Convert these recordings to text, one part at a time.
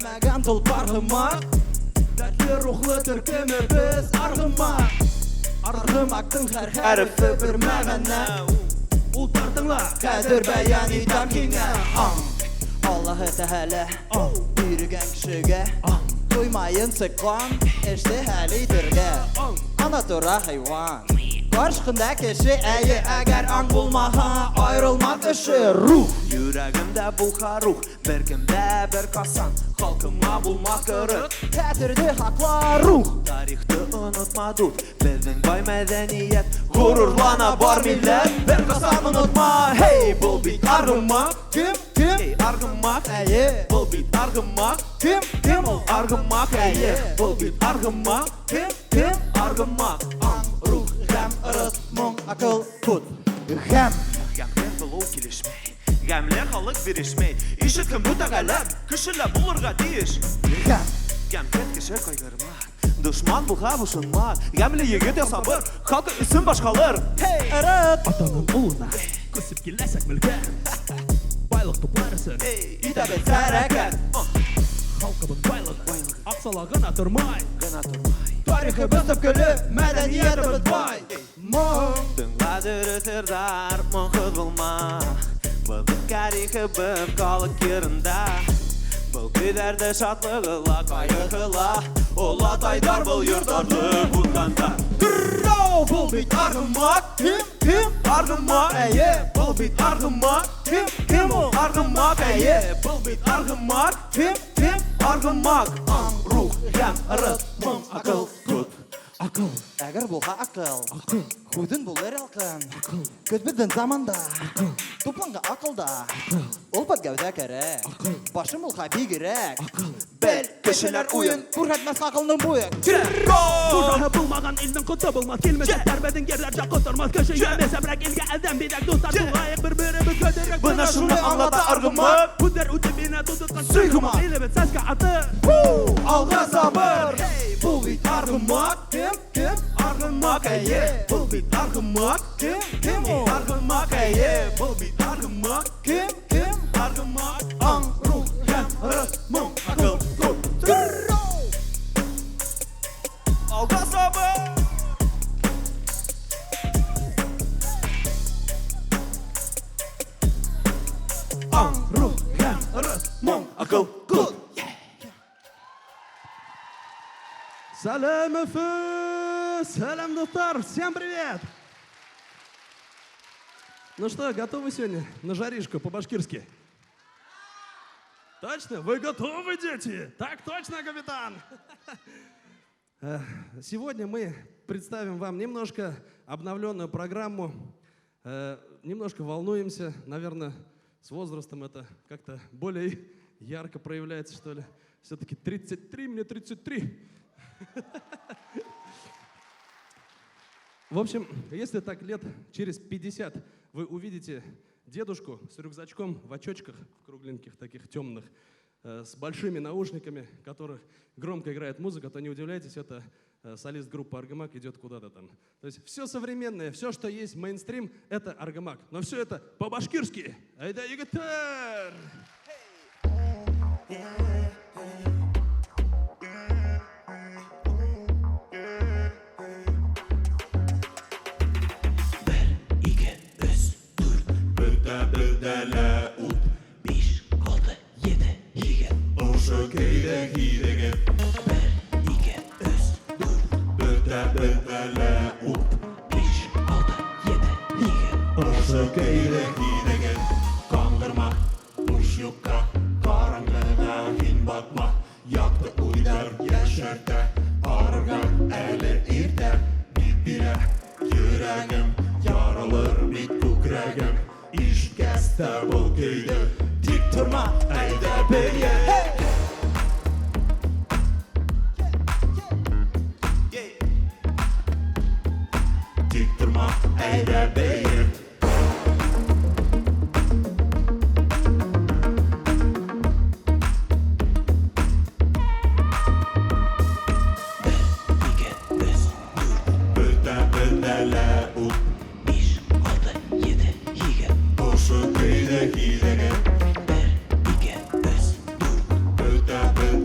Өлмәгән толпар гымак, дәртле рухлы төркеме без аргымак. Аргымактың һәр хәрефе бер мәгънә. Ултырдыңла, хәзер бәян итәм киңә. Аллаһы Тәгалә биргән кешегә туймайын сыккан эште хәл итәргә. Ана тора хайван, каршында кеше әйе, әгәр аң булмаһа аерылмас эше рух. Йөрәгемдә булха рух, беркемдә бер касан, халкыма булмас кырык. Хәтерде хаклар рух. Тарихты онытма дут, безнең бай мәдәният, горурлана бар милләт. Бер касан онытма, hey, бул бит аргымак. Кем? Hey, аргымак, Әйе, бул бит аргымак. кем ул? Аргымак, әйе, бул бит аргымак. Кем? Аргымак, Аң, рух, һәм ырыс, моң, акыл, кут. Һәм гәмле булу килешмәй, гәмле халык бирешмәй. Ишеткән бу тәгаләм, кешеләр булырга тиеш. Гәмле кеше кайгырмак, душман булга бушынмак. Гәмле егет я сабыр, халкы исем башкалыр. ырыт, Атаның улына көсіп келәсәк мүлгә, байлық тупларысын итәбез хәрәкәт. халқыбыз байлығы ақсалағына тұрмай. Гына тормай, Тарихыбыз төпкеле, мәдәниятыбыз бай. Моң, дөнья дөресердар, мохыз булма. Бызның тарихыбыз халык йырында. Бұл көйләрдә шатлыгыла, кайгыла. Олатайдар бұл йортларды булганда. Дыррау, бул бит аргымак. Кем? Аргымак, Әйе, бұл бит аргымак. кем ул? Аргымак, әйе, бұл бит аргымак. Кем? Аргымак, аң, рух, һәм ырыс, моң, акыл, кут. Акыл, Әгәр булһа акыл, акыл, худын булыр алкын. акыл, Көзбезден заманда, тупланга акылда. Ул бит гәүдә кәрәк. Башым булһа бигрәк. Бер кешеләр уен, күрһәтмәс акылның буен. Кужаһы булмаған илнең коты булмас. Килмәсә тәрбәдең ерләр жақы тормас. Кеше йөрмәсәбрәк илгә әлдән бирәк достар. Тугайык бер-беребез көтәрәк. Бына шуны аңлата аргымак. Күздәр үтеп мине тутыккан Сөйгымак. Илебез сәскә аты. Алга сабыр. Бұл бит аргымак. Кем? Аргымак, әйе, бұл бит аргымак. Кем ул? Аргымак, әйе, бұл бит аргымак. Кем? Аргымак, Аң, рух, һәм ырыс, моң, акыл, кут. дыррау. Алга сабыр. Аң, рух, һәм ырыс, моң, Акыл, кут. Салам эфе! Салам, доктор! Всем привет! Ну что, готовы сегодня на жаришку по-башкирски? Точно? Вы готовы, дети? Так точно, капитан! Сегодня мы представим вам немножко обновленную программу. Немножко волнуемся. Наверное, с возрастом это как-то более ярко проявляется, что ли. Все-таки 33, мне 33. В общем, если так лет через 50 вы увидите дедушку с рюкзачком в очочках, в кругленьких таких темных, с большими наушниками, в которых громко играет музыка, то не удивляйтесь, это солист группы Аргамак идет куда-то там. То есть все современное, все, что есть мейнстрим, это Аргамак. Но все это по-башкирски. Айда, егиттар! Bilderle ut 5, 6, 7, 8 Oşu keyde hidege 1, 2, 3, 4 Bilderle ut 5, 6, 7, 8 Oşu keyde hidege Kandırma, uç yukka Karanlığına hin bakma Yaktı uylar yeşerte Arga ele irte Bire yüreğim Yaralır bit kukregim İş keste bu köyde Dik durma eyde beye Dik durma eyde beye Bilderle ut 5, 6, 7, 8 Oşu köyde hidege 1, 2, 3, 4 Bilder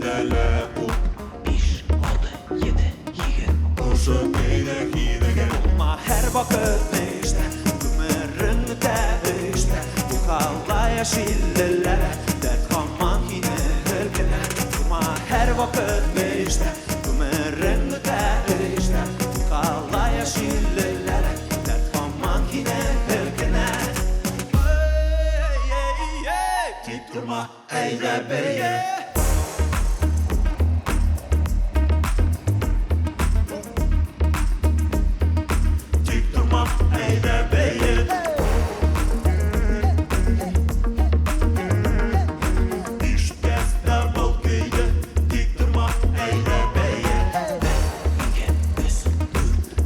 şillelere dert hamman yine hırgına Kuma her vakit beşte Kumarın öte işte Kalaya şillelere dert hamman yine hırgına Tik durma eyle beye. Tik durma eyle beye. İş kesler bol kıydı. Tik durma eyle beye.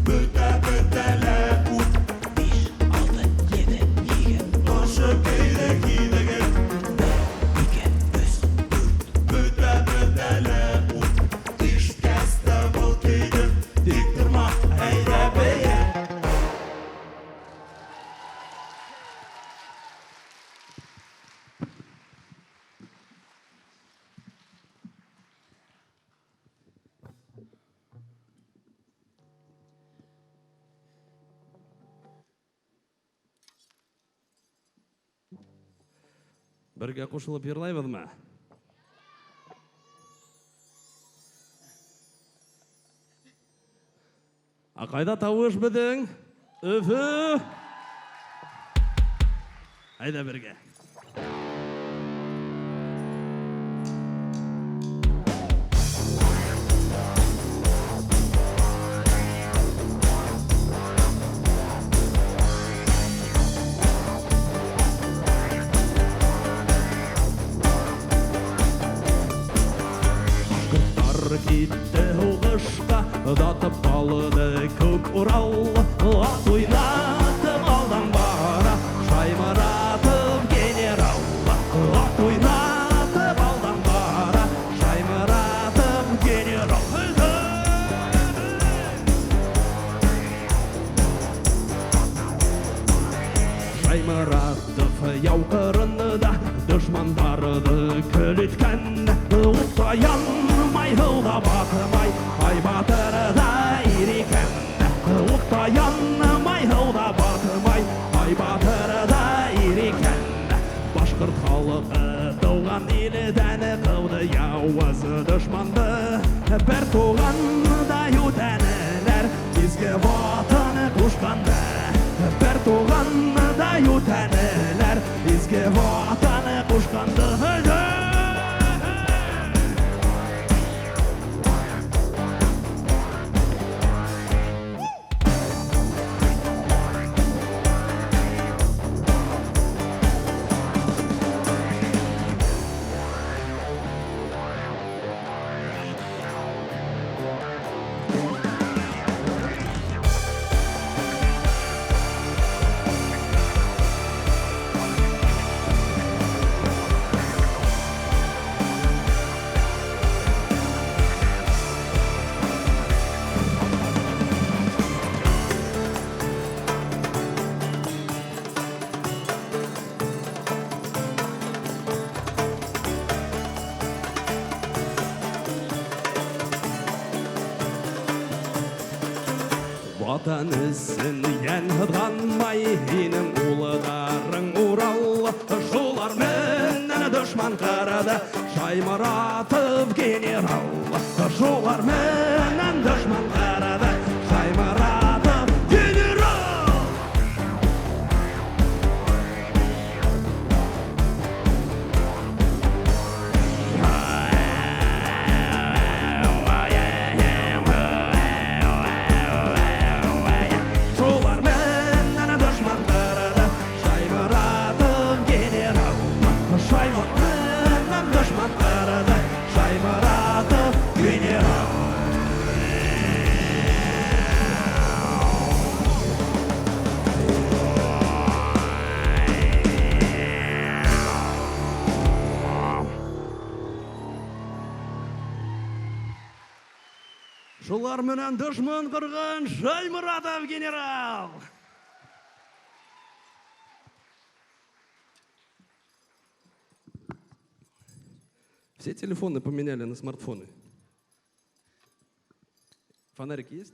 Böte bötele ut. Koşu kıydı kıydı gel. Böte bötele ut. İş kesler bol kıydı. Tik durma eyle beye. Бірге қосылып ерлайбыз ма? Қайда тауыш бідің? Үфі! Айда бірге. Кетті ұғышқа, датып қалды көк Урал. Ат ойнатып алдан бара, шаймыратып генерал. Ат ойнатып алдан бара, шаймыратып генерал. Шаймыратып яу қырында, дұшмандарды күліткен. Ұқтаянмай ғылда батымай, ай батырда ирекен. Ұқтаянмай ғылда батымай, ай батырда ирекен. Башқұрт халқы туған елден қылды яуыз дұшманды. Бір туғандай өтәнілер, бізге ватаны құшқанды. Бір туғандай өтәнілер, бізге ватаны құшқанды. Ватан ісін ең ғанмай, енің ұлыдарың Урал. Жолар менен дұшман қарады, шаймыратып генерал. Жолар менен дұшман қарады, шаймыратып генерал. Жолар менен дұшман қырған Шаймыратов генерал. Все телефоны поменяли на смартфоны. Фонарик есть?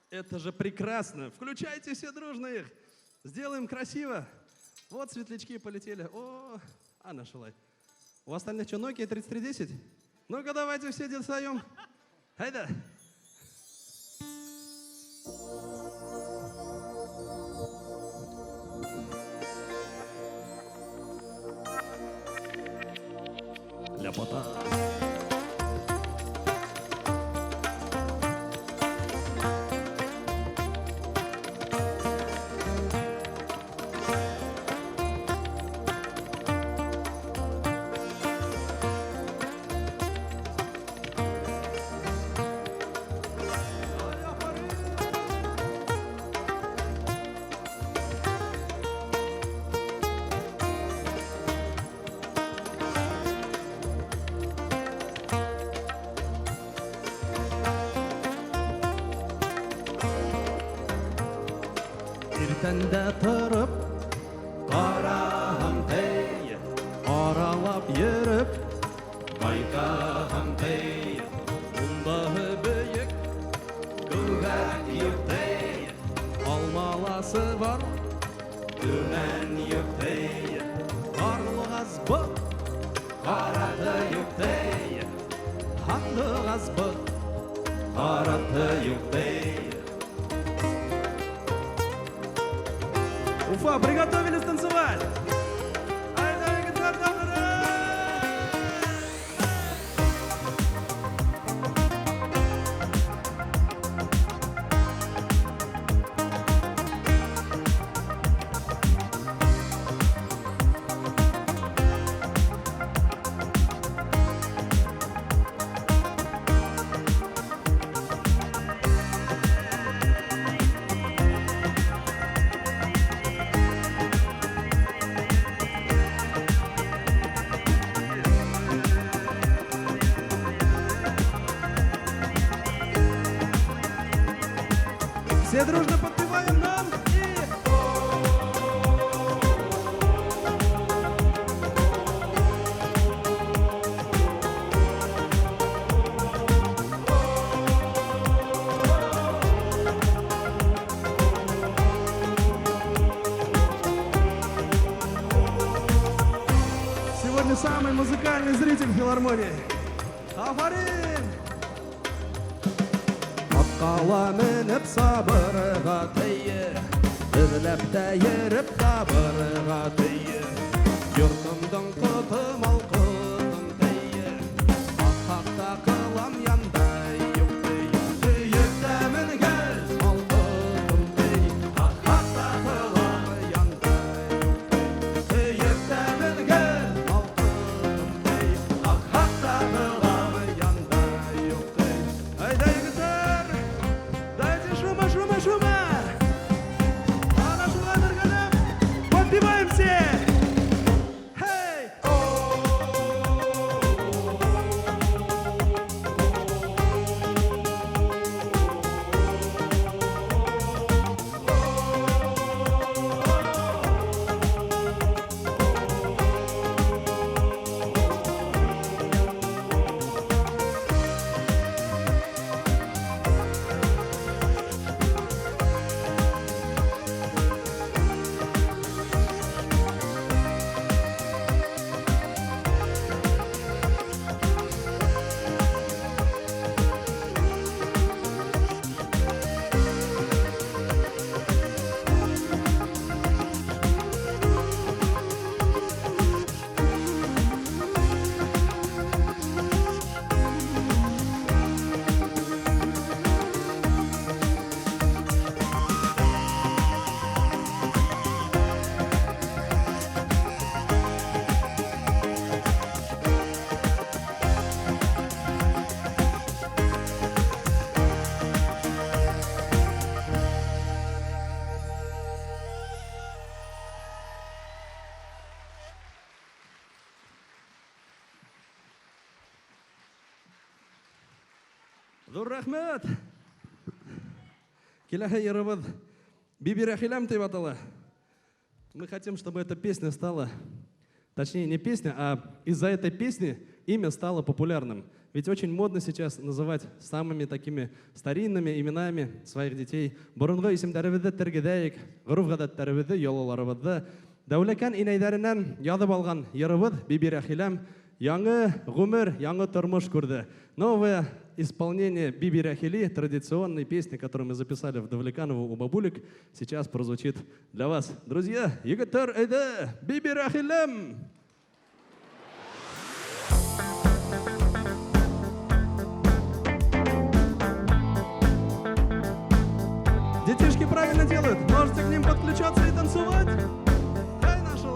Это же прекрасно. Включайте все дружно их. Сделаем красиво. Вот светлячки полетели. О, а нашла. У остальных что, Nokia 3310? Ну-ка давайте все достаем. Хайда. Ляпота. Иртәндә торып, караһым тей, аралап йөреп, байкаһым тей, ундағы бөек, күгәрәк йөктей, алмаласы бар, түмән йөктей, барлыгаз бот, караты йөктей, хандыгаз бот, караты йөктей. Уфа, приготовились танцевать! Айда, гитара! Все дружно подпеваем нам и... Сегодня самый музыкальный зритель филармонии. Афарин! Атқала мініп сабырға тейі, үзіліп тәйіріп табырға тейі, жұртымдың құтым ал құтым тейі, аққақта қылам яндай юк тейі, түйікті мінгіз ал құтым тейі, аққақта қылам яндай юк тейі, түйікті мінгіз ал құтым тейі, аққақта қылам яндай юк тейі. Айдай гитар! Дайте шума, шума, шума! А нашу ладерганом подпеваем все! Хей! Зур рахмет! Келәһе йырыбыз Бибирахилям деп атала. Мы хотим, чтобы эта песня стала, точнее не песня, а из-за этой песни имя стало популярным. Ведь очень модно сейчас называть самыми такими старинными именами своих детей. Бұрынғы исемдәребезді тергедәйік, ғұрыф ғадаттарыбызды, йолаларыбызды Дәүлекән инәйҙәренән яҙып алған йырыбыҙ Биби Рәхиләм яңы ғүмер, яңы тормыш күрде. Новое исполнение Биби Рәхили, традиционной песни, которую мы записали в Давлеканово у бабулек, сейчас прозвучит для вас. Друзья, егеттер әйдә, Биби Рәхиләм! Детишки правильно делают. Можете к ним подключаться и танцевать. Ай, нашла!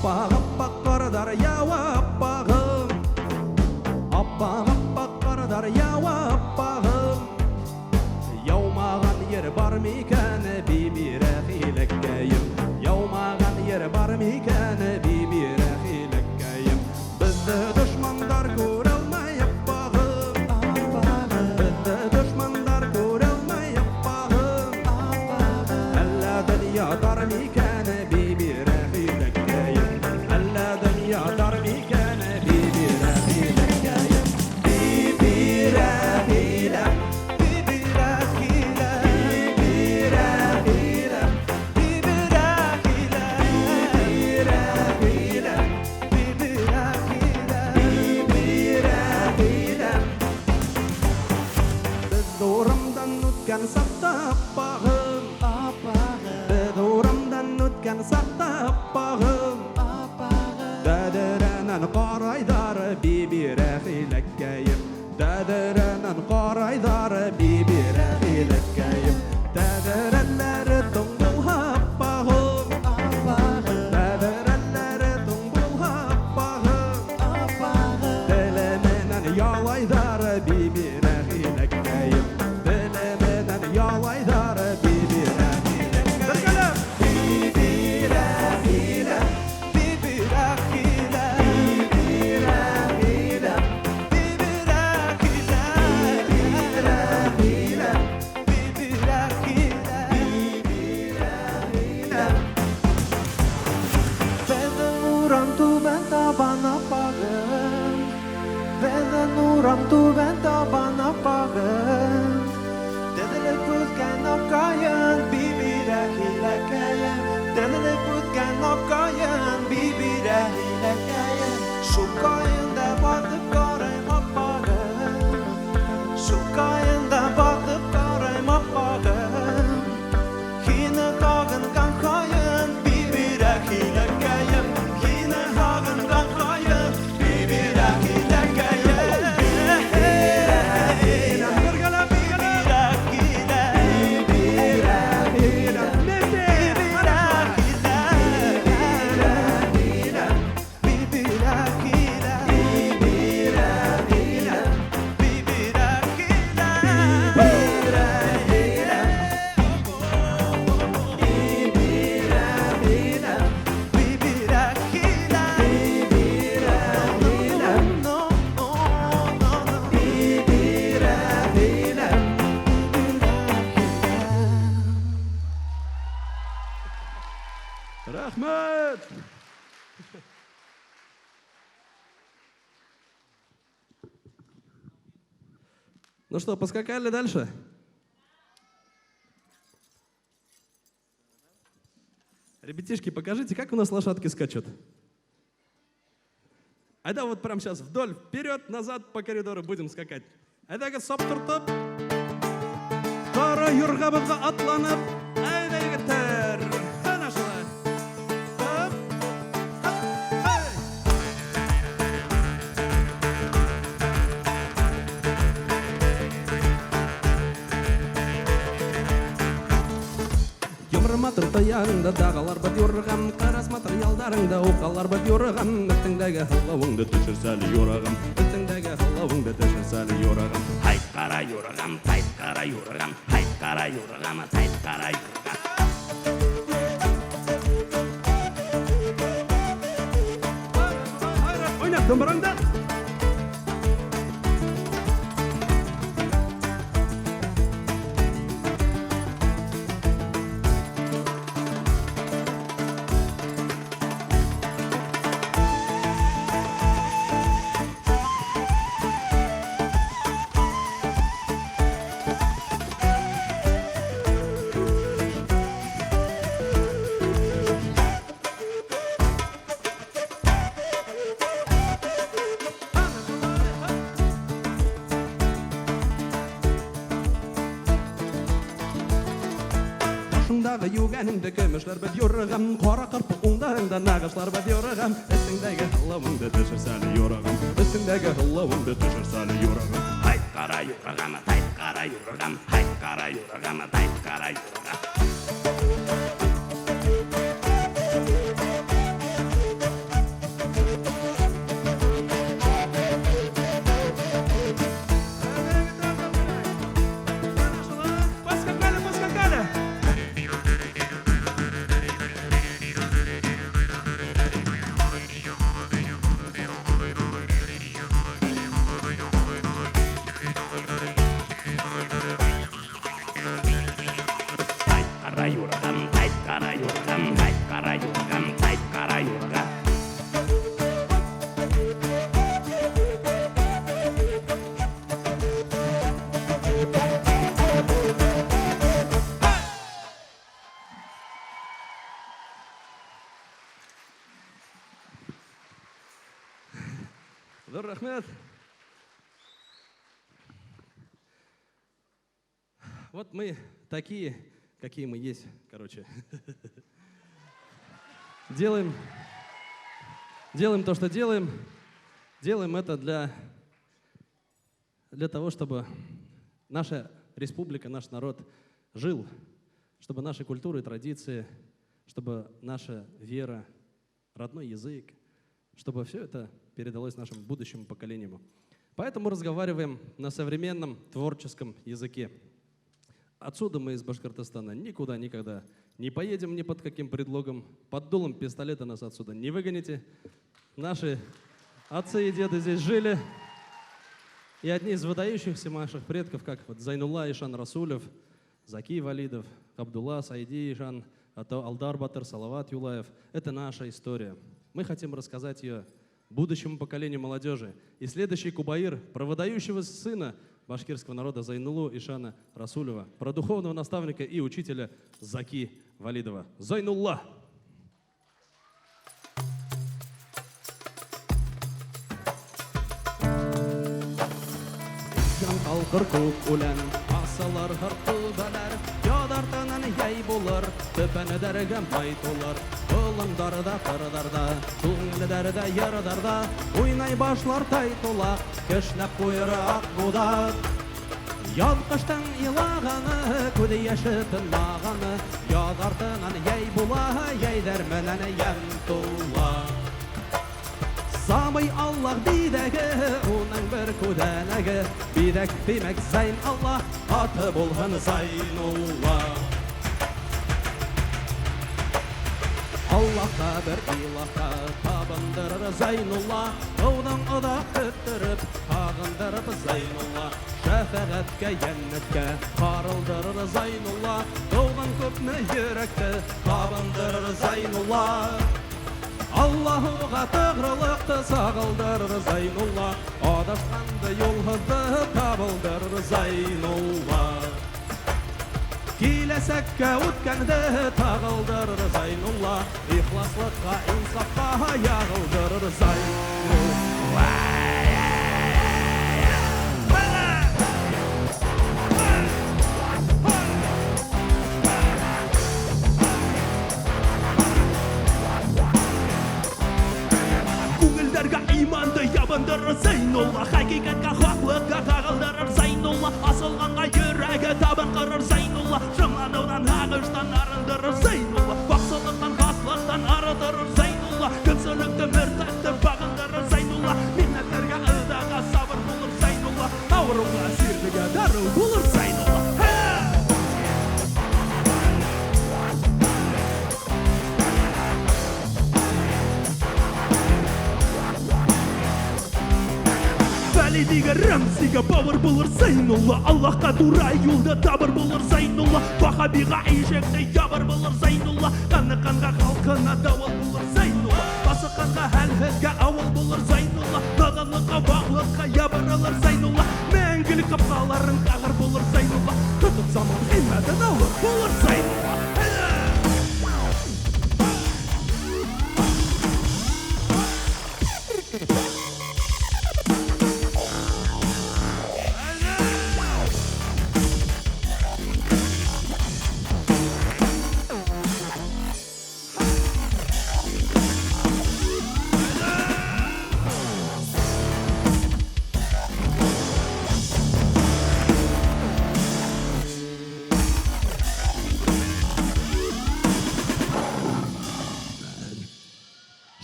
Аппақ қарадар яуа аппағым. Аппақ қарадар яуа аппағым. Яумаған ер бар мекен Биби Рәхиләккәйім. Яумаған ер бар мекен Биби Рәхиләккәйім. Бізді дұшмандар көре алмай аппағым. Бізді дұшмандар көре алмай аппағым. Әллә дүния дар мекен Биби Рәхиләккәйім. Әллә дүния дар мекен Биби Рәхиләккәйім. Биби Рәхиләм. Биби Рәхиләм. Биби Рәхиләм. Биби Рәхиләм. Биби Рәхиләм. Биби Рәхиләм. Біз урамдан өткен сақта аппағым. Біз урамдан өткен сақта аппағым. Дәдірәнән қарайдар Биби Рәхиләккәйім. Дәдірәнән қарайдар Биби Рәхиләккәйім. Дәдірәнләре тұң болға аппағым. Дәдірәнләре тұң болға аппағым. Діліменен ялайдар Биби Рәхиләккәйім. Діліменен ялайдар Биби Рәхиләккәйім. Биби Рәхиләм. Биби Рәхиләм. Биби Рәхиләм. Биби Рәхиләм. Биби Рәхиләм. Безнең урам түбән табан аппағым. Безнең урам түбән табан аппағым. Дәділік үткән апкайын Биби Рәхиләккәйем. Дәділік үткән апкайын Биби Рәхиләккәйем. Шукайында батып қарайм аппағым. Шукайында батып қарайм аппағым. Хине қағынған қайын Биби Рәхиләккәйем. Хине қағынған қайын Биби Рәхиләккәйем. Бергәләп, бергәләп. Биби Рәхиләм. Вместе! Биби Рәхиләм. Биби Рәхиләм. Биби Рәхиләм. Биби Рәхиләм. No, no, no, no. Биби Рәхиләм. Рахмет! Ну что, поскакали дальше? Ребятишки, покажите, как у нас лошадки скачут. Айда вот прямо сейчас вдоль, вперед, назад по коридору будем скакать. Айда соп тұртып, қара юрғабыға атланып, айда егіттер, анашылар. Хоп, хоп, хай! Юмырматыр таяғыңда дағалар бат юрғам, қарас материалдарыңда оқалар бат юрғам, үстіңдегі халауыңды түшір сәлі юрағам, үстіңдегі халауыңды түшір сәлі юрағам. Тайт қара юрғам, тайт қара юрғам, тайт қара юрғам, тайт қара юрғам. Ойнап домбыраңда. Дағы юғанымды көмішлер бәд юрығам, қора қарпықыңда нағышлар бәд юрығам. Үстіңдегі ғылауыңды түшірсәлі юрығам, үстіңдегі ғылауыңды түшірсәлі юрығам. Тайт қара юрығам, тайт қара юрығам, тайт қара юрығам, тайт қара юрығам. Рахмет. Вот мы такие, какие мы есть, короче. Делаем то, что делаем. Делаем это для того, чтобы наша республика, наш народ жил, чтобы наши культуры и традиции, чтобы наша вера, родной язык, чтобы все это передалось нашему будущему поколению. Поэтому разговариваем на современном творческом языке. Отсюда мы из Башкортостана никуда никогда не поедем ни под каким предлогом. Под дулом пистолета нас отсюда не выгоните. Наши отцы и деды здесь жили. И одни из выдающихся наших предков, как вот Зайнулла Ишан Расулев, Заки Валидов, Абдулла Сайди Ишан, Алдар Батыр, Салават Юлаев. Это наша история. Мы хотим рассказать ее будущему поколению молодежи. И следующий кубаир про выдающегося сына башкирского народа Зайнуллу Ишана Расулева, про духовного наставника и учителя Заки Валидова. Зайнулла! Қалқыр көк өлән, асалар ғырқыл бәләр, ядартынан яй болар, төпәні дәрігім май толар. Олыңдарда, қырдарда, түңлідарда, ярдарда, ойнай башлар тай тола, кішнәп қойыры ақ бұдат. Ялқыштың илағаны, көді ешітін мағаны, ядартынан яй була, яйдәрменен ян тола. Самый Аллах бидәге, уның бір күдәнәге, бидәк беймәк Зайн Аллах, аты болғын Зайнулла. Аллахқа бір илаққа табындырыр Зайнулла, ұудың ұдақ күттіріп, қағындырып Зайнулла. Шәфәғәтке, яннәтке қарылдырыр Зайнулла, ұудың көпні еректі табындырыр Зайнулла. Аллахуға тығрылықты сағылдырыр Зайнулла, адашқанды йолғызды табылдырыр Зайнулла. Келесәкке өткәнді тағылдырыр Зайнулла, ихласлыққа, инсапқа яғылдырыр Зайнулла. Иманды ябындырыр Зайнулла, хакикатқа хақлыққа тағылдырыр Зайнулла, асылғанға жүрегі табынқырыр Зайнулла, жыманудан ағыштан арындырыр Зайнулла, бақсылықтан қаслықтан арыдырыр Зайнулла, күпсілікті мөртәтті бағындырыр Зайнулла, миннәттерге ұдаға сабыр болыр Зайнулла, ауруға сердіге дару болыр Зайнулла. Вәлидіге рәмсіге бауыр болыр Зайнулла, Аллахқа тура юлда табыр болыр Зайнулла, Вахабиға ишекті ябыр болыр Зайнулла, қаны-қанға халқына дауыл болыр Зайнулла, басы-қанға әлхетке ауыл болыр Зайнулла, нағанлыққа бағлыққа ябырылыр Зайнулла, мәңгілік қапқаларын қағыр болыр Зайнулла, тұтып заман қимәтін ауыр болыр Зайнулла.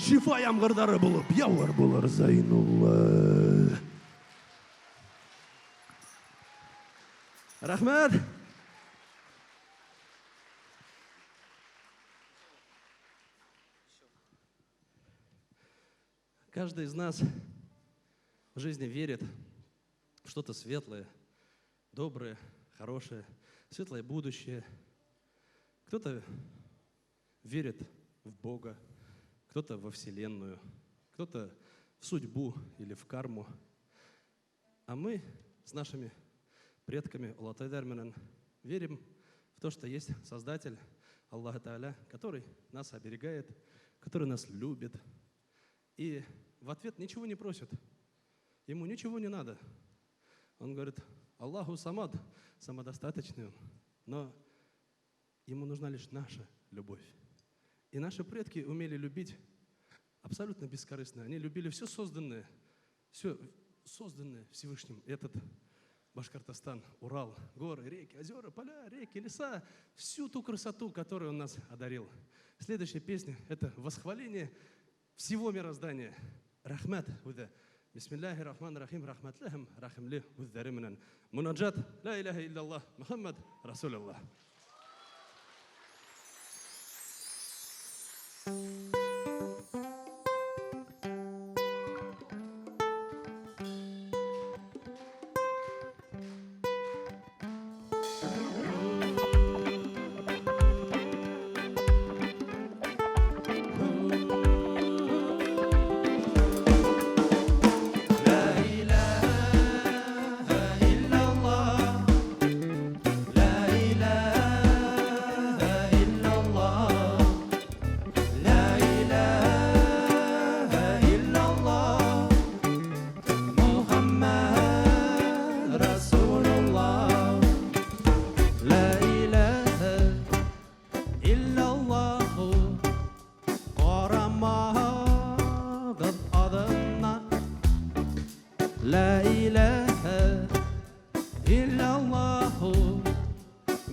шифа ямғырдары болып, яулар болар Зайнулла. Рахмет! Каждый из нас в жизни верит в что-то светлое, доброе, хорошее, светлое будущее. Кто-то верит в Бога, кто-то во Вселенную, кто-то в судьбу или в карму. А мы с нашими предками Улатайдарминан верим в то, что есть Создатель, Аллах Тааля, который нас оберегает, который нас любит. И в ответ ничего не просит. Ему ничего не надо. Он говорит: Аллаху самад, самодостаточный он. Но ему нужна лишь наша любовь. И наши предки умели любить абсолютно бескорыстно. Они любили все созданное Всевышним. Этот Башкортостан, Урал, горы, реки, озера, поля, реки, леса, всю ту красоту, которую он нас одарил. Следующая песня – это восхваление всего мироздания. Рахмат уда. Бисмиллахи рахман рахим, рахмат лахим, рахим ли уддаримнан. Мунаджат, ла иляха илляллах, Мухаммад Расулаллах. La ilahe illallah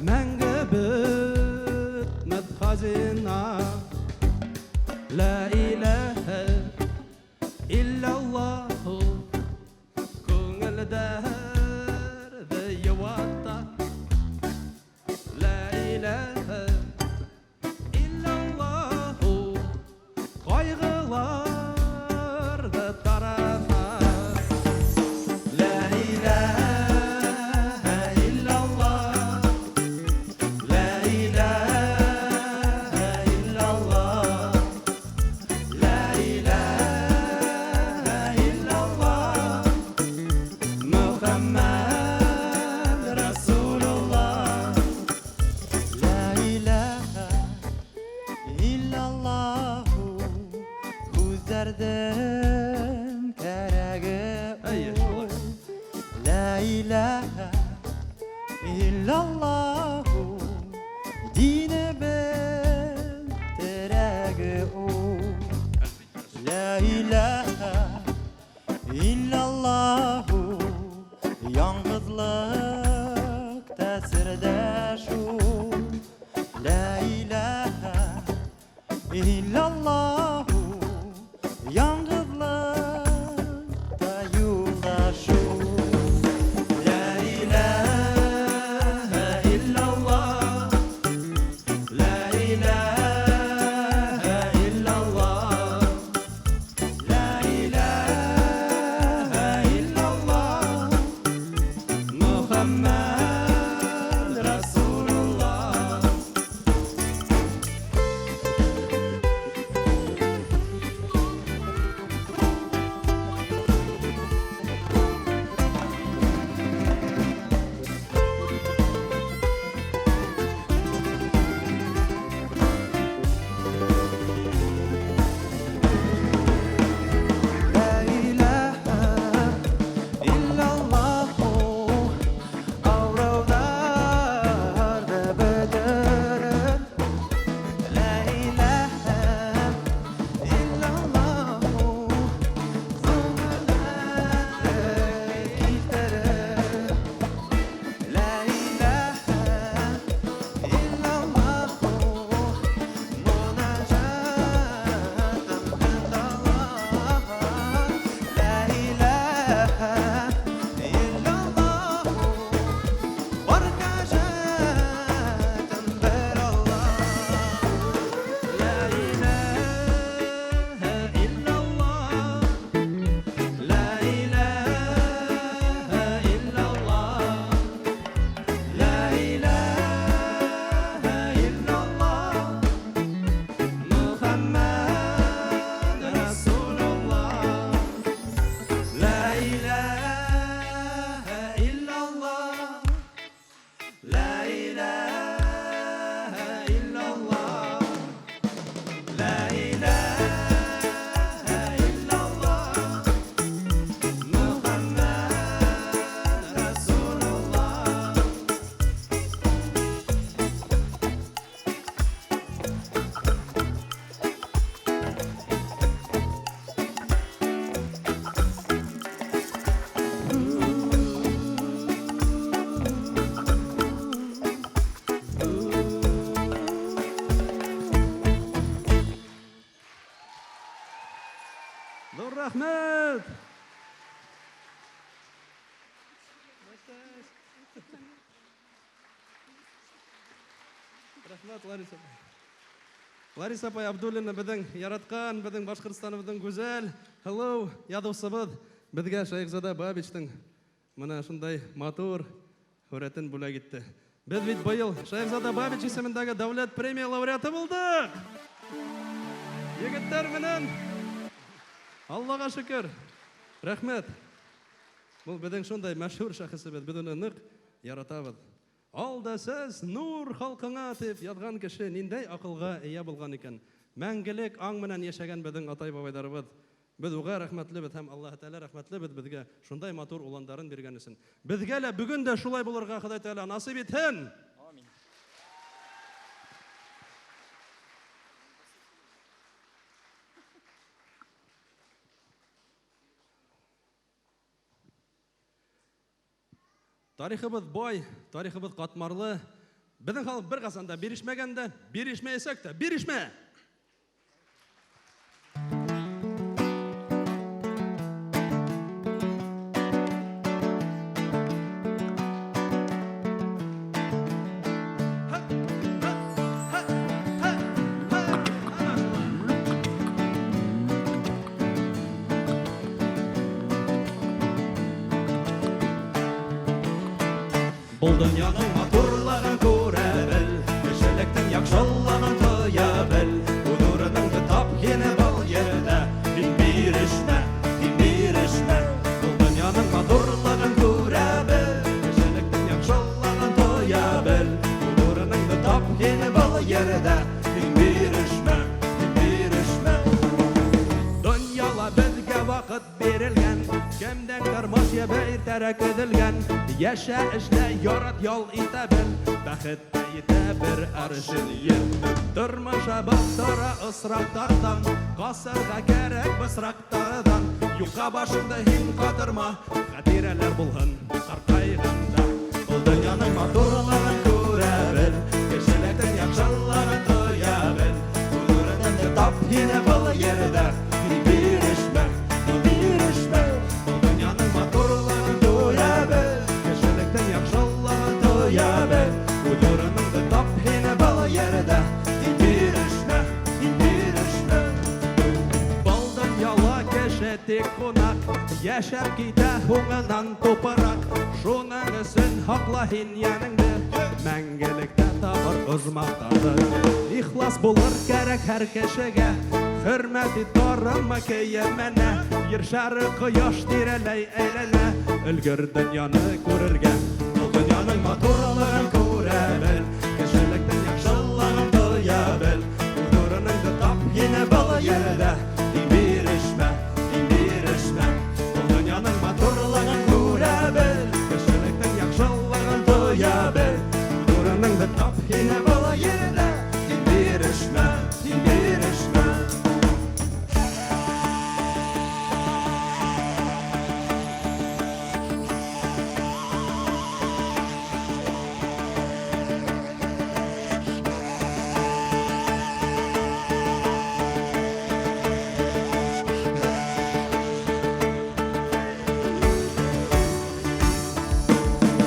Мәңгі бітмәд хазина La ilahe illallah Көңілдерді юатта La ilahe illallah Қайғыларды таратар La ilahe illallah dine ben terege o La ilahe illallah yalnızlık tesirde şu La ilahe illallah yalnızlıkta yoldaşı Рахмет! Рахмет, Лариса. Лариса апай Абдуллина біздің яратқан, біздің Башқұртстанымыздың гүзел. Hello, ядусыбыз. Бізге Шайхзада Бабичтің мына шындай матур хүретін бүләк етті. Біз бит биыл Шайхзада Бабич есіміндегі дәулет премия лауреаты болдық. Егіттер менен Аллаға шүкір. Рахмет. Бұл біздің шындай мәшһүр шәхісіміз, біз оны нық яратабыз. Алда сіз нур халқыңа деп ядған кіші ниндей ақылға ия болған екен. Мәңгілік аң менен яшәгән біздің атай бабайларыбыз. Біз уға рахмәтлебіз һәм Аллаһ Тәала рахмәтлебез бізге шундай матур уландарын бергән өчен. Безгә лә бүген дә шулай булырга Ходай Тәала насип итһен. Амин. Тарихыбыз бай, тарихыбыз катмарлы. Безнең халык бер казанда бирешмәгәндә, бирешмәйсәк тә, бирешмә. Бұл дүнияның матурлығын көре біл, кішіліктің яқшылығын тоя біл. Удурыныңды тап ені бұл ерді, сен бирешмә, сен бирешмә. Бұл дүнияның матурлығын көре біл, кішіліктің яқшылығын тоя біл. Удурыныңды тап ені бұл ерді, сен бирешмә, сен бирешмә. Дүнияла бізге вақыт берілген, кемден тормаш ебей тәрәк edilgen. Яша эшлә, ярат ял итә бел, бәхет итә бер аршын ел. Тормыша бактара ысрактардан, касырга кәрәк бысрактардан. Юка башыңда һин катырма, хатирәләр булһын картайганда. Бұл дөньяның матурлыгын күрә бел, кешелектән яхшылыгын тоя бел. Булырын тап һине бұл ердә, син бирешмә, син бирешмә. Бұл дөньяның матурлыгын күрә бел, ya bel, udurunыңды tap hine bal yerdə, син бирешмә, син бирешмә. Балдан яла кеше тик кунак, яшәп китә һуңынан тупырак. Шуның өсөн һакла һин яныңды, мәңгелеккә табыр узмактады. Ихлас булыр кәрәк һәр кешегә, хөрмәт ит тарымы киемәнә. Ер шары кояш тирәләй әйләнә, өлгер дөньяны күрергә. Dünyanın matурlığın көре бел, кешелектен яхшылыгын тоя бел. Удурыныңды тап ені бұл ердә, син бирешмә, син бирешмә. Бұл дөньяның матурлыгын күрә бел, кешелектен яхшылыгын тоя бел. Удурыныңды тап ені бұл ердә, син бирешмә, син бирешмә.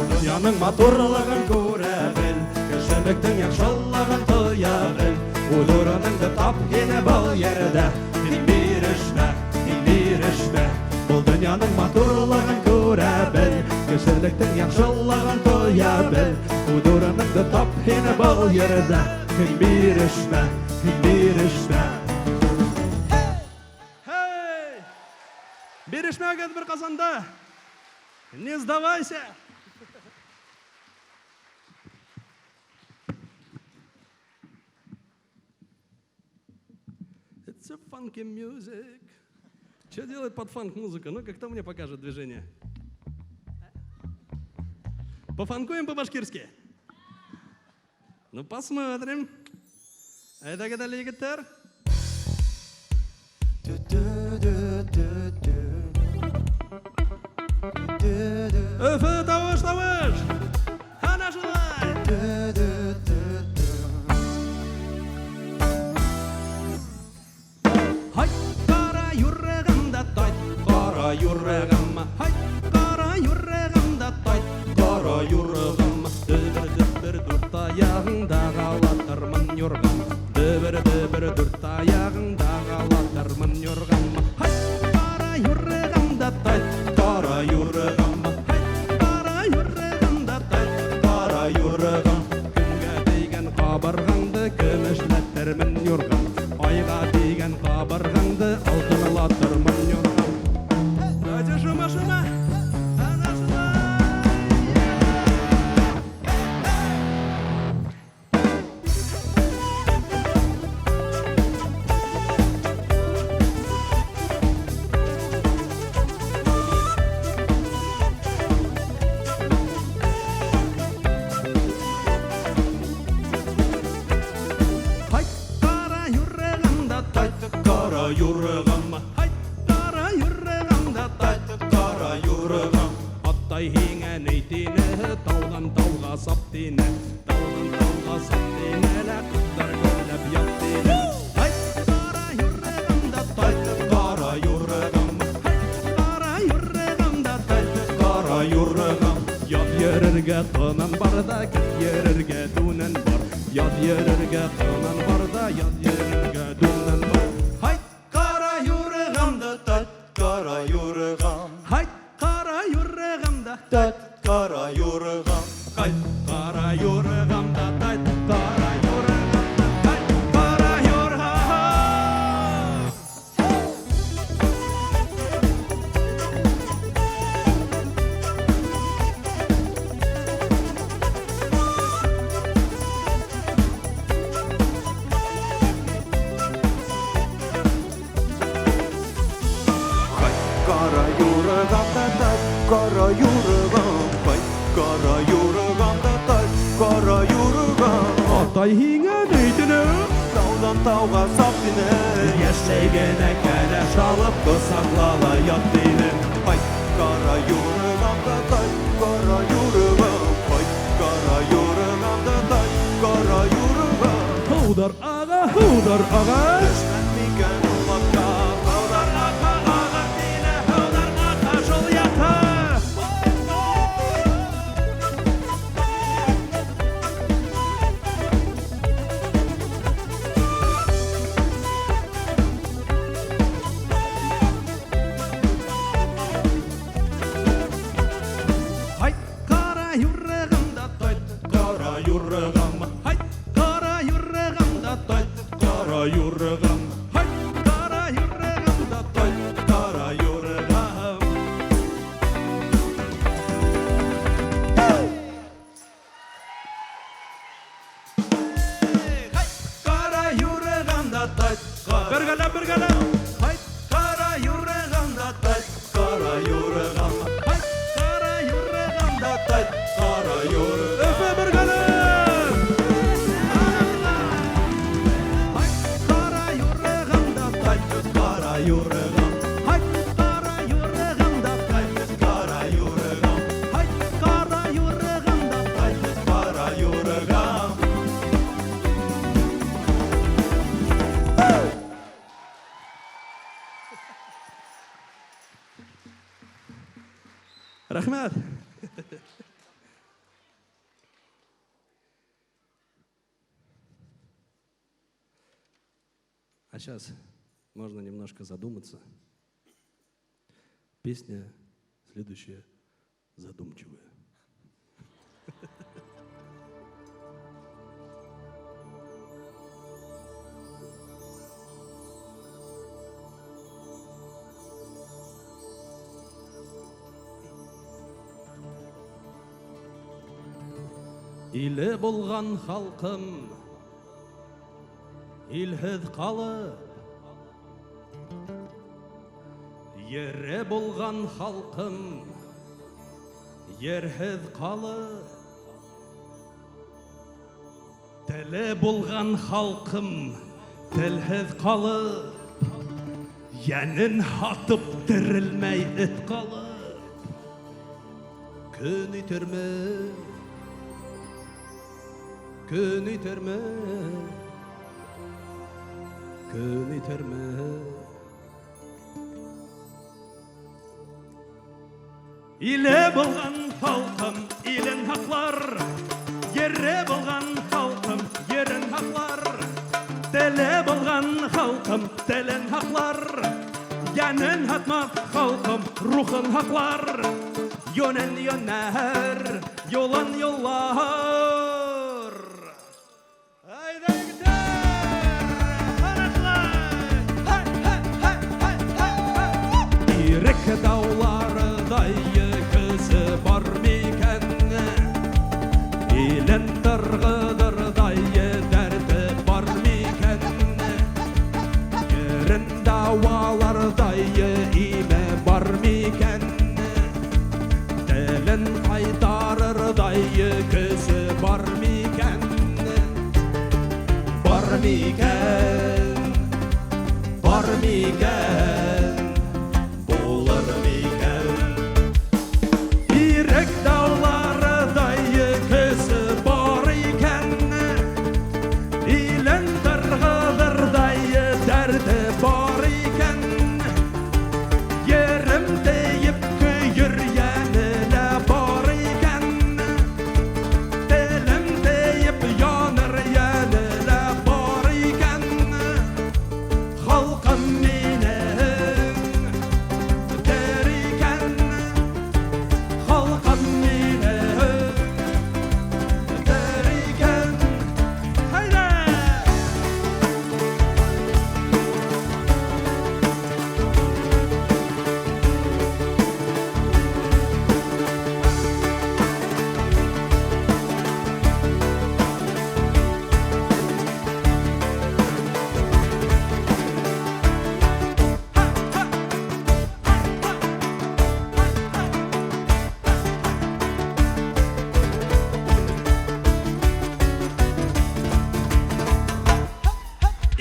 Dünyanın matурлыгын күрә бел, кешелектен яхшылыгын тоя бел. Удурыныңды тап ені бұл ердә, син бирешмә, син бирешмә. Бұл дөньяның матурлыгын күрә бел, кешелектен яхшылыгын тоя бел. Удурыныңды тап ені бұл ердә, син бирешмә, син бирешмә. Hey! Бирешмәгән бер казанда. Не сдавайся. It's a funky music. Что делает под фанк-музыка? Ну-ка, кто мне покажет движение? Пофанкуем по-башкирски? Ну, посмотрим. Это когда егеттер? Öfü tavuş tavuş. Ana şunay. Hay kara yurrağında tayt юргам, дөбір дүрт аяғыңда қалатырмын юргам. Қара юрғамда тайт, қара юргам. Қара юрғамда тайт, қара юргам. Күнге дейген қабырғаңды күмішләттермін юргам. Айға дейген қабырғаңды алтынлатырмын юргам. Дайте шума. Қара юрғам, қара юрғамда тайты қара юрғам. Аттай хеңен ейтені, таудан тауға саптені, таудан тауға саптені, әлі құттар көрліп яптені. Қара юрғамда тайты қара юрғам, қара юрғамда тайты қара юрғам. Яд ерірге қынан барда, кет ерірге дунен бар. Яд ерірге қынан барда, яд ерірге дунен бар. Қара юрғам, Хайт, қара юрғамда тайт қара юрғам. Хайт, қара юрғамда тайт, қара юрғамда тайт, қара юрғам. Қара юрғамда тайт қара юрғам. Қара юрғамда тайт қара юрғам. Аттай хеңен ейтені, Таудан тауға саптені, ешегені кәлі шалып, қысақлала яттені. қара юрғамда тайт қара юрғам. Қара юрғамда тайт қара юрғам. Худar ağa, Düşmən miken ulakka, Hudar ağa, ağa dile, hudar ağa жол yata. Hayt, kara yurğamda tayt, kara yurğam. Hayt, kara yurğamda tayt, kara yurğam. Hayt, kara yurğamda tayt, kara yurğam. Kara yurğamda tayt, birgele. Hayt, kara yurğamda tayt, kara yurğam. Hayt, kara yurğamda tayt, kara yurğam. Öpe birgele. Hayt, kara yurğamda tayt, kara yurğam. Hayt, kara yurğamda tayt, kara yurğam. Hayt, kara yurğamda tayt, kara yurğam. Рахмет. А сейчас можно немножко задуматься. Песня следующая задумчивая. Илі болған халқым, илһіз қалып, ері болған халқым, ерһіз қалып, тілі болған халқым, тілһіз қалып, янын хатып тірілмей іт қалып, күн итерме, күн итерме, күн итерме. Иле болған халқым, илін хақлар, ере болған халқым, ерін хақлар. халқым, тілін хақлар, янын хатмақ халқым, рухын хақлар, йонын йонар, йолын йоллар. Айда егіттер, қанақлар! Ирек даулардай кісі бар мекен, елін тұрғыдырдай дәрті бар мекен, ерін дауалардай име бар мекен, тілін қайтарырдай кісі бар мекен, бар мекен, бар мекен, болар мекен. Ирек даулардай кісі бар екен, елін тұрғыдырдай дәрті бар екен, ерім дейіп күйір янілі бар екен, тілім дейіп яныр янілі бар екен, халқым менің тер екен, халқым менің тер екен. Хайда!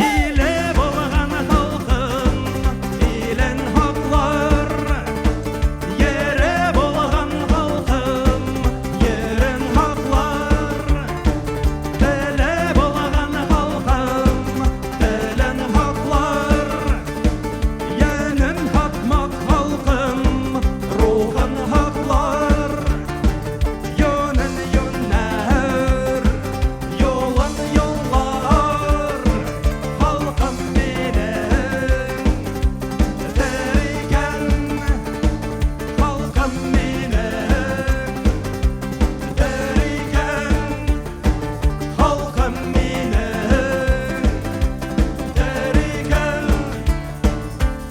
Иле болған халқым, илін хақлар, ере болған халқым, ерін хақлар, тілі болған халқым, тілін хақлар, янын хатмақ халқым, рухын хақлар, йонын йонар, йолын йоллар, халқым менің тер екен, халқым менің тер екен, халқым менің тер екен,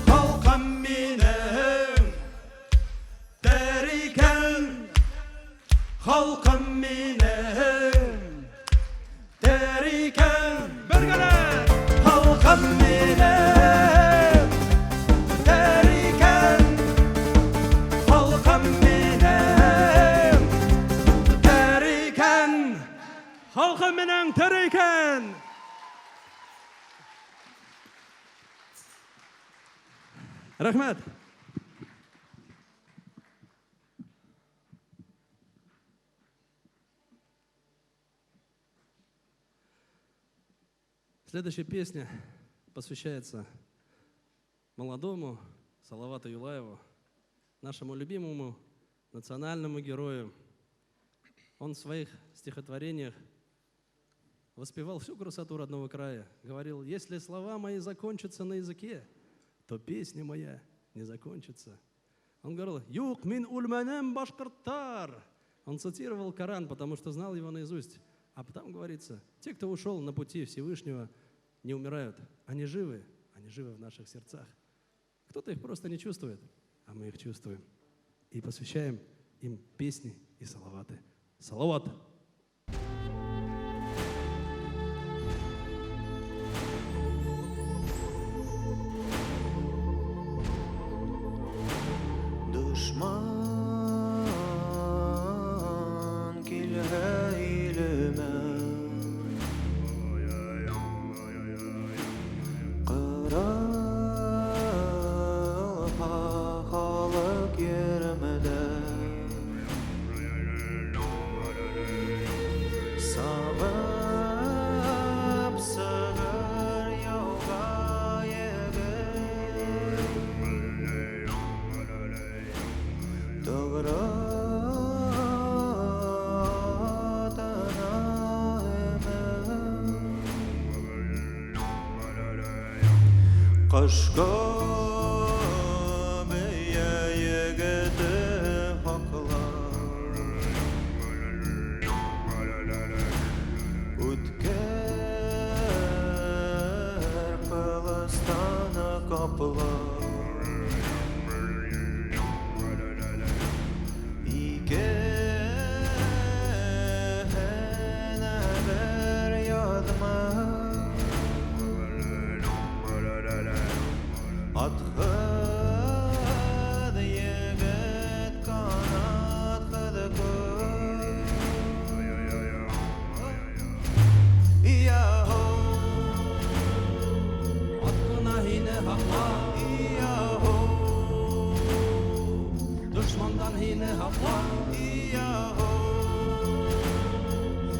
халқым менің тер екен, халқым менің тер екен. Біргілі! Халқым менің тер екен, халқым менің тер екен, халқым менің тер екен. Рахмет. Следующая песня посвящается молодому Салавату Юлаеву, нашему любимому национальному герою. Он в своих стихотворениях воспевал всю красоту родного края. Говорил: если слова мои закончатся на языке, то песня моя не закончится. Он говорил: «Юк мин ульманем башкирттар». Он цитировал Коран, потому что знал его наизусть. А потом говорится: те, кто ушел на пути Всевышнего, не умирают. Они живы в наших сердцах. Кто-то их просто не чувствует, а мы их чувствуем. И посвящаем им песни и салаваты. Салават! Düşman kilhe ilime Kırapa halık yermede Қышқы бейе егеті хақлар Үткер қылыстаны қапылар Икені бір ядыма Atxıd yigit kanat xıdıqı İyahu Hakkına hine hakla, İyahu düşmandan hine hakla. İyahu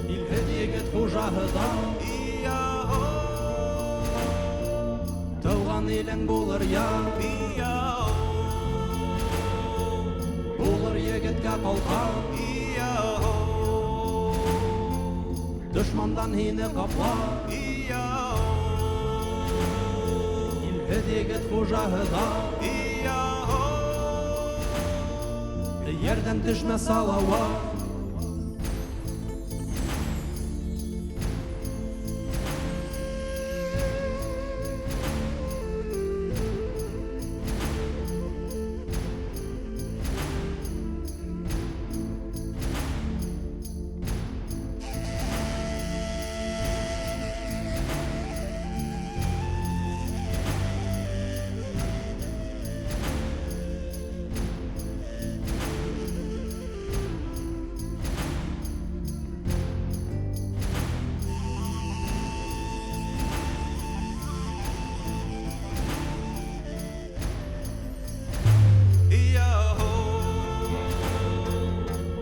İlhed yigit hujahıda, İyahu tavgan ilen bulur ya. İyahu Bulur yigitke kalka, İyahu düşmandan hine kapla. İyahu İlhed yigit hujahıda, İyahu yerden düşme salavat.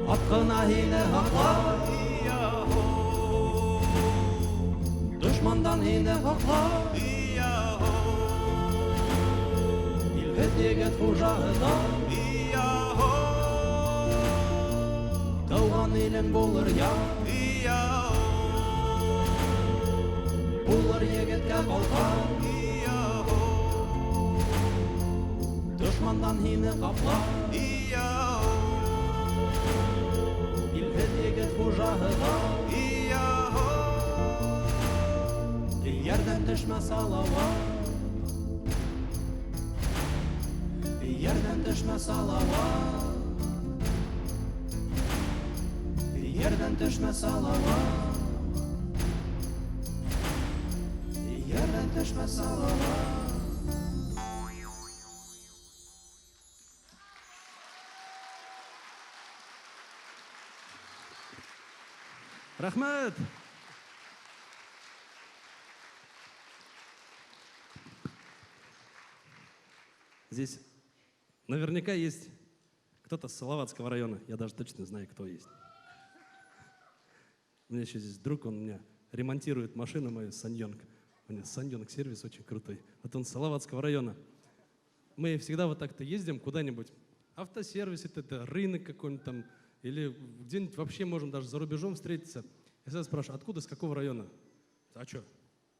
Hakkına hine hakla, düşmandan hine hakla. İlhed yigit hujahıda, tavgan ilen bulur ya. Bulur yigitke kalka, düşmandan hine kapla. İlhed yigit hujahıda, yerden düşme salavat. Yerden düşme salavat. Yerden düşme salavat. Yerden düşme salavat. Рахмет! Здесь наверняка есть кто-то с Салаватского района. Я даже точно знаю, кто есть. У меня еще здесь друг, он у меня ремонтирует машину мою, Саньонг. У меня Саньонг-сервис очень крутой. Вот он с Салаватского района. Мы всегда вот так-то ездим куда-нибудь. Автосервис, это рынок какой-нибудь там. Или где-нибудь вообще можем даже за рубежом встретиться. Я всегда спрашиваю, откуда, с какого района? А что?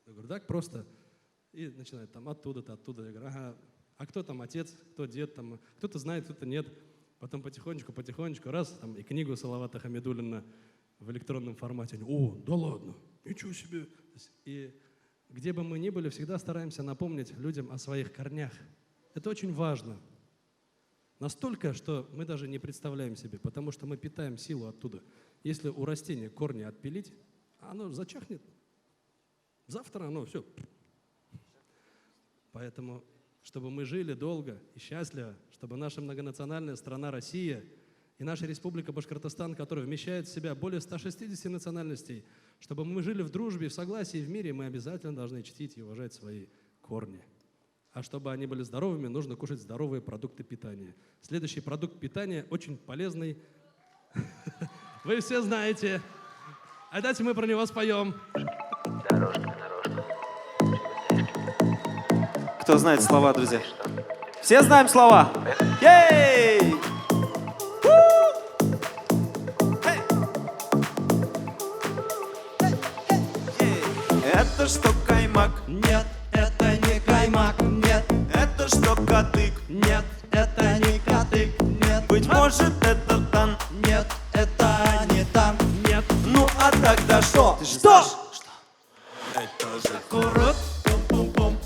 Я говорю, так просто. И начинает там оттуда-то, оттуда. Я говорю, ага. А кто там отец, кто дед, там, кто-то знает, кто-то нет. Потом потихонечку, раз, там и книгу Салавата Хамидуллина в электронном формате. Они, о, да ладно, ничего себе. И где бы мы ни были, всегда стараемся напомнить людям о своих корнях. Это очень важно. Настолько, что мы даже не представляем себе, потому что мы питаем силу оттуда. Если у растения корни отпилить, оно зачахнет. Завтра оно все. Поэтому, чтобы мы жили долго и счастливо, чтобы наша многонациональная страна Россия и наша республика Башкортостан, которая вмещает в себя более 160 национальностей, чтобы мы жили в дружбе, в согласии, в мире, мы обязательно должны чтить и уважать свои корни. А чтобы они были здоровыми, нужно кушать здоровые продукты питания. Следующий продукт питания очень полезный. Вы все знаете. А давайте мы про него споем. Кто знает слова, друзья? Все знаем слова? Ей! Это что, каймак? Нет, это не каймак. катык. Нет, это не катык. Нет, Быть может, это тан. нет, это не там. Нет. Ну а тогда что? Ты же Что? знаешь, это же Курот, пам-пам-пам.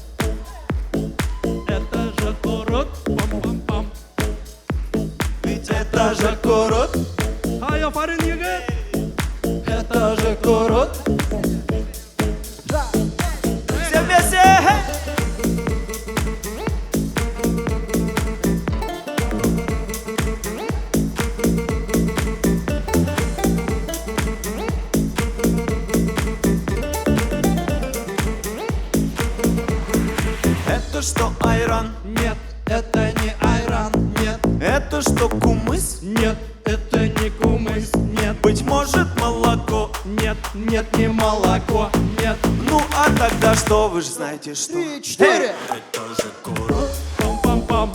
Это же курот, пам-пам-пам. ведь это же курот. Ай, афарин егет. Это же курот. Все вместе! Это что, айран? Нет, это не айран. Нет, Это что, кумыс? нет, это не кумыс. Нет, Быть может, молоко? Нет. нет, не молоко. Нет, Ну а тогда что? Вы же знаете, что? 3, 4. Это же курот. Пам-пам-пам.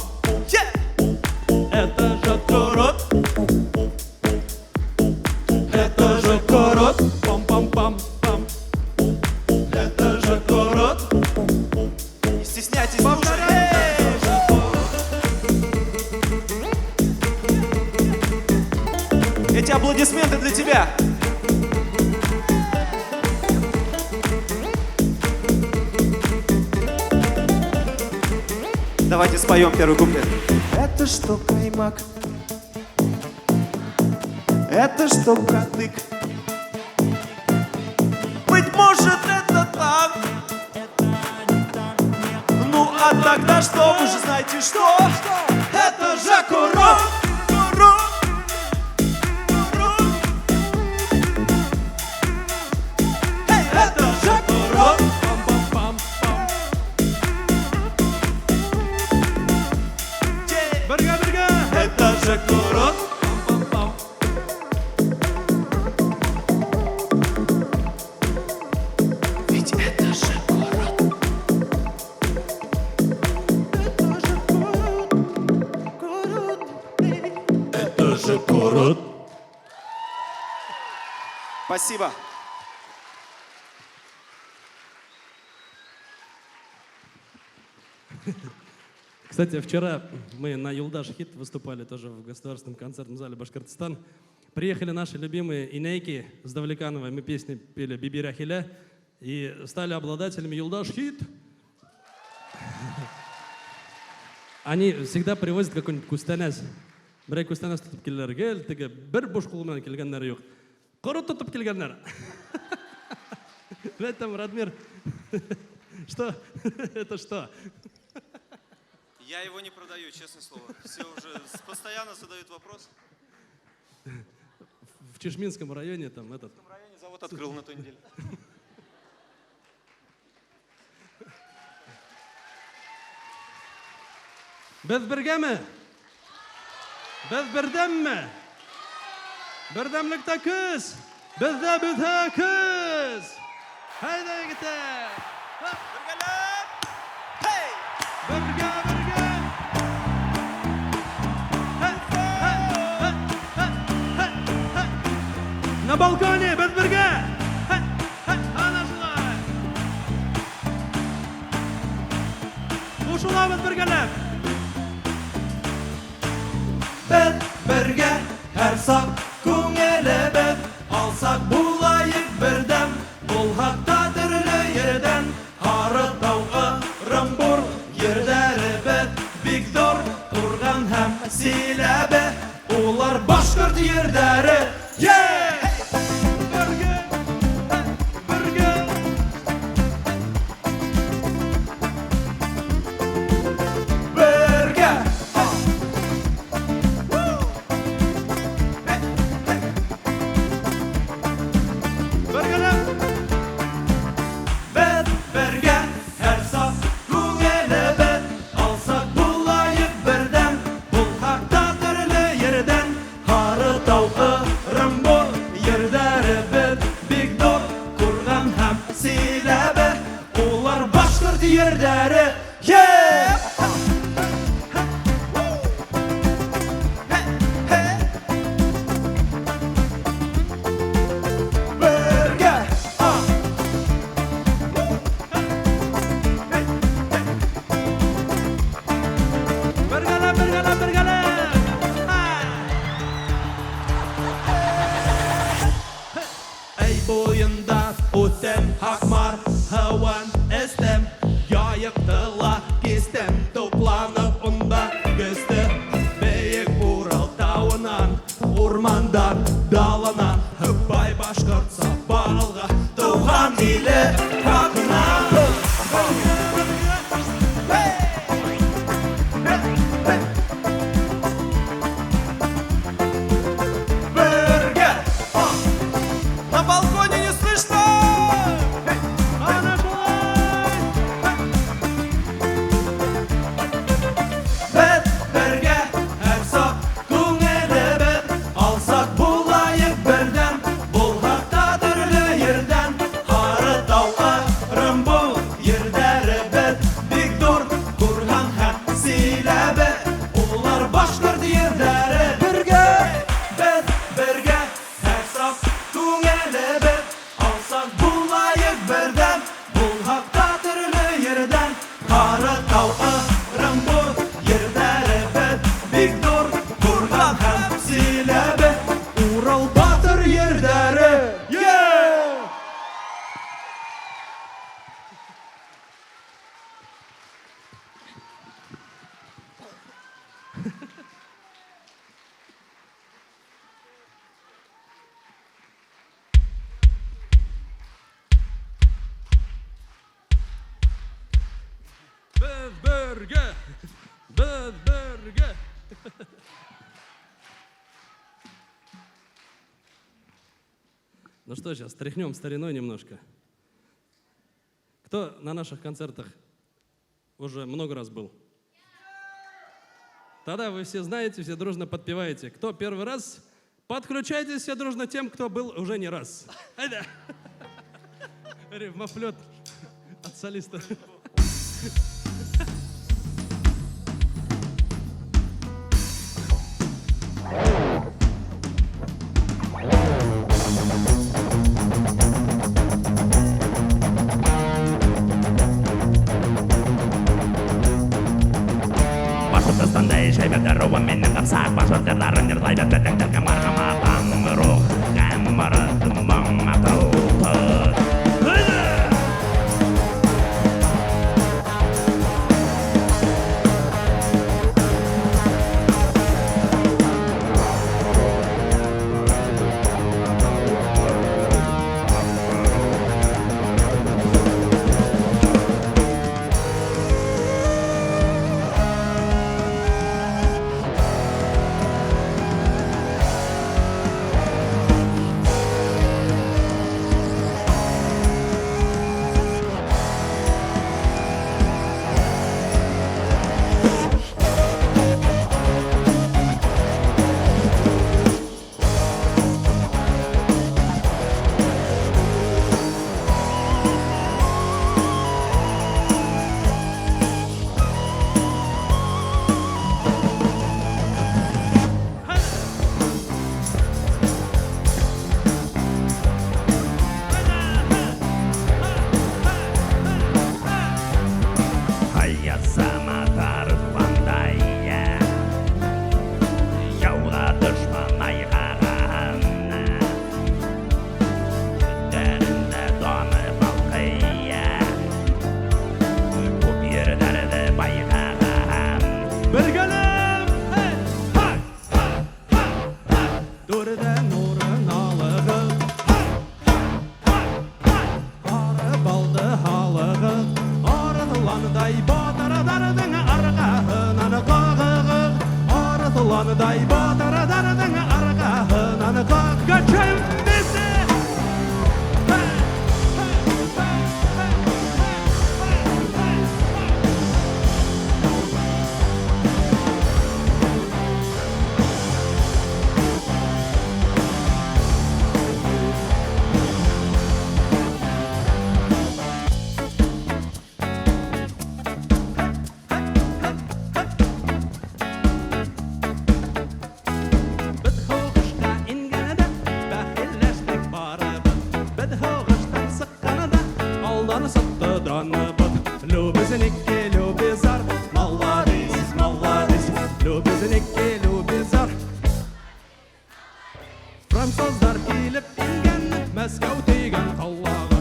Это же курот. Это же курот. Пам-пам-пам-пам. Это же курот. Не стесняйтесь, слушайте. Эти аплодисменты для тебя. Давайте споем первый куплет. Это что, каймак? Это что, катык? Быть может, это так? Ну, а тогда что? Вы же знаете, что? Это же курот! Курот! Курот! Эй, это же курот! Пам-пам-пам-пам. Бірге-бірге. Это же курот! Пам-пам-пам. Ведь это же курот! Это же курот. Спасибо. Кстати, вчера мы на Юлдаш Хит выступали тоже в государственном концертном зале Башкортостан. Приехали наши любимые инейки с Давлекановой, мы песни пели «Бибиря Хиля» и стали обладателями Юлдаш Хит. Они всегда привозят какой-нибудь кустаназ. Бір кустаназ тұтып келдер, кел, теге бір бош қолмен келгендері жоқ. Құры тұтып келгендер. Блядь, там Радмир. Что? Это что? Я его не продаю, честное слово. Все уже постоянно задают вопрос. В Чешминском районе там этот... В этом районе завод открыл на той неделе. Biz birgami? Biz birdammi? Birdamlikda kuz. Bizda bitta kuz. Hayda yigitlar. Birgalar! Hey! Birga birga. Ha, ha, ha, ha, ha, ha. Na balkoni biz birga. Ha, ha, ana shulay. Qo'shilamiz birgalab. Biz birga her sak ko'ngilibid alsak bulayık birdam bul hakta türlü yerden Harı tavğı rımbur yerleribid Bigdor turgan hem silebi Ular başkırt yerderi Yeah! Birga, birga. Birga Birgalab үттен хақмар Хауан әстем Яйықтыла кестем Топланып ұнда көсті Бейік Урал тауынан Урмандан далынан Бай башқұртса бағылға Туған елі хақына На балконе не слышно! Бет бірге әпсақ көңілі бет Алсақ болайық бірден Бұл хақта түрлі ерден Қары тауға рым бұл ердәрі бет Бигдур құрған хақ сейләбі Олар башқұрт ердәрі Бірге бет бірге әпсақ көңілі бет Алсақ болайық бірден Бұл хақта түрлі ерден Қары тауға рым бұл ердәрі бет Бигдур құрған хақ сейләбі Урал батыр ердәрі Біз бірге! Біз бірге! Ну что, сейчас тряхнем стариной немножко. Кто на наших концертах уже много раз был? Тогда вы все знаете, все дружно подпеваете. Кто первый раз, подключайтесь все дружно тем, кто был уже не раз. Айда! Рифмофлет от солиста. Башымдастандай жайбәді руым менің қапсақ Башырдырларын ерлайды бәтіңдер кәмар-қаматан Рух кәмары дымың атылды Дай батарадарының арқағынан қаққачым десе Француздар келіп келген Мәскәу деген қалаға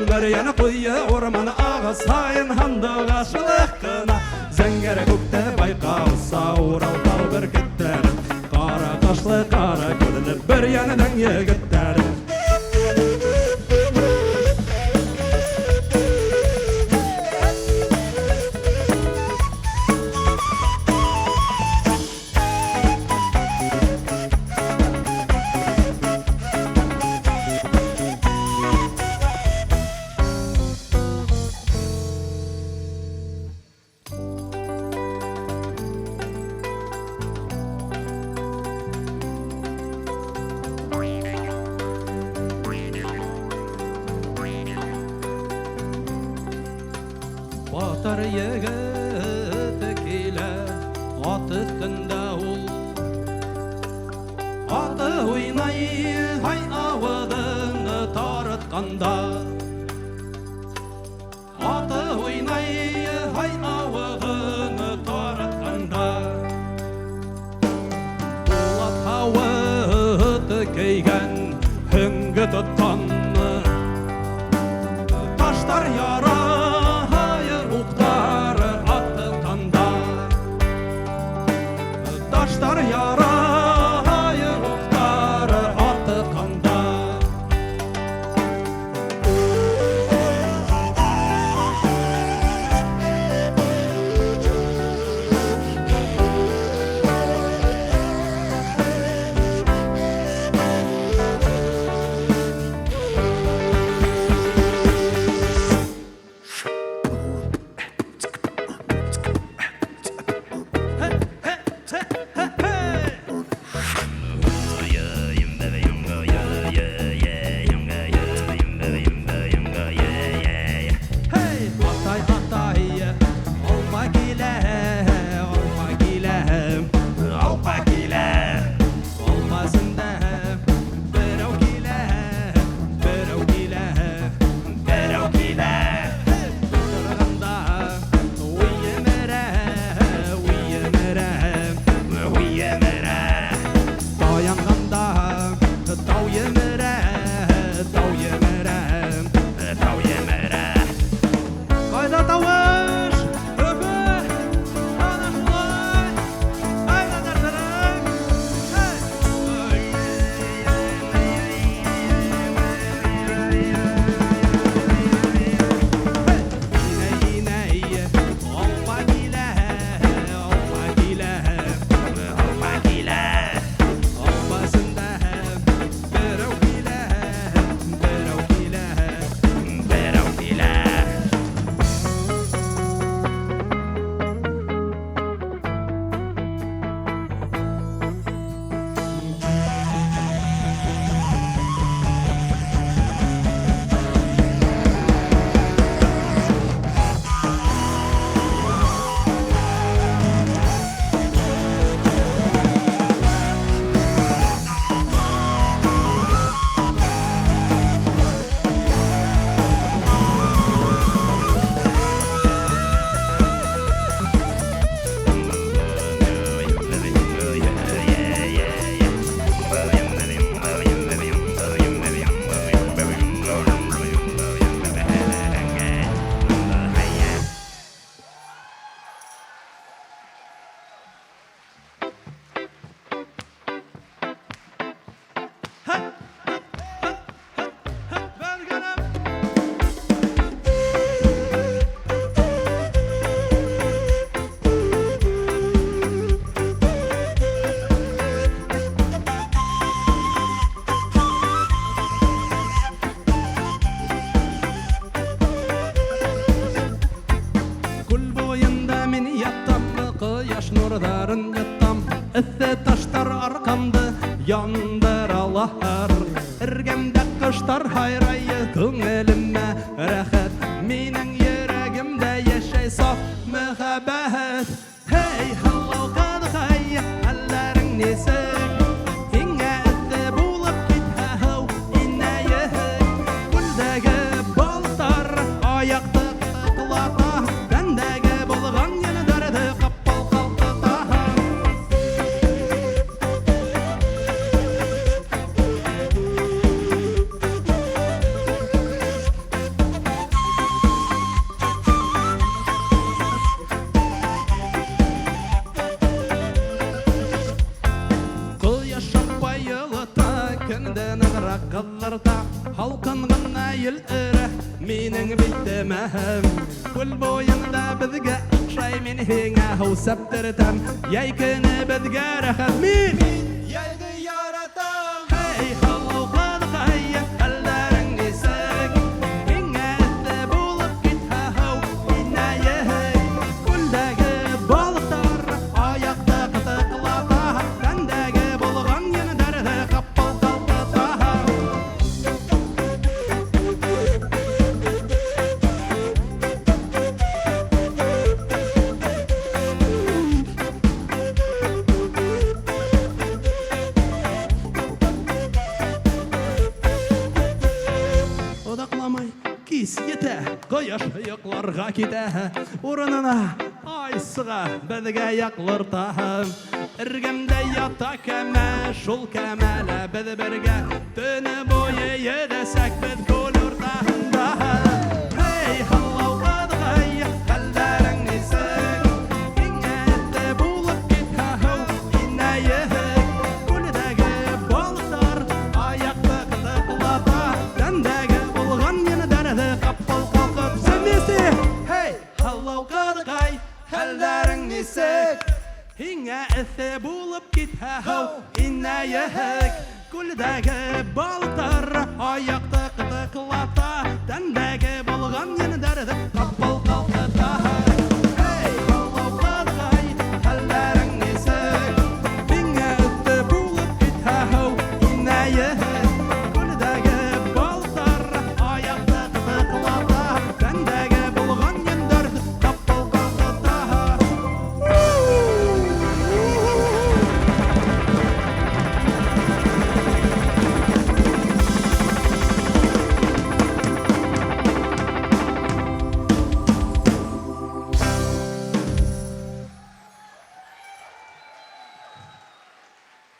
bir yana kuyu orman ağı sayın handı kaşılık kına Zengere kökte bayqalsa Ural tağ bir gitter Kara kaşlı kara gözlü bir yanıdan yigitler Батыр егет келе ат үстінде ул аты ойнай ай ауыдың тарытқанда аты ойнай ай ауыдың тарытқанда Улат ауыт кейген хүнгі тұтқан таштар яра Taşlar yara yurtlar atı kanda nurların yattım Üstü taşlar arkamda yandıralar Ergemde kışlar hayrayı Könelime rahat Minin yüreğimde yaşay saf muhabbet Hey hallo kadıkay Hallerin nesi Hinge üstü bulup git hav inneyi Güldegi baltar ayakta kıklata Bendegi bulgan yeni darıdı kappal kalkata Әнді нығырақ қылырта Халқынғына ел үрі Менің біттімәм Көл бойында бізге Шай мен хеңа хау сәптіртім Яйкіні бізге рәхат мен Яйды яратам Хей, халау қадқайы Әлдәрің несік Хеңа әтті болып кетті хау Инайы Көлдәгі балықтар Аяқты қытықлата Тәндәгі болған ені дәрді қаппал қалтата Одақламай кис еті Қояш ұйықларға кеті Орынына айсыға бізге яқлырта Іргімді ята кәмә Шул кәмәлі біз бірге Түні бойы едесек біз көл ұртағында Хей, халау қадғай Әлдәрің несік Кеңәтті болып кетті хау Инайық Көлдәгі балықтар Аяқты қытықлата Тәндәгі болған ені дәрді қаппал қалқып Сәмесі Хей, халау қадғай Әлдәрің несік Хеңә әтті болып кетті хау Инайық Көлдәгі балықтар Аяқты қытықлата Тәндәгі болған ені дәрді қаппал қалқыта Хей, халау қадғай Әлдәрің несік Хеңә әтті болып кетті хау Инайық Көлдәгі балықтар Аяқты қытықлата Тәндәгі болған ені дәрді қаппал қалқыта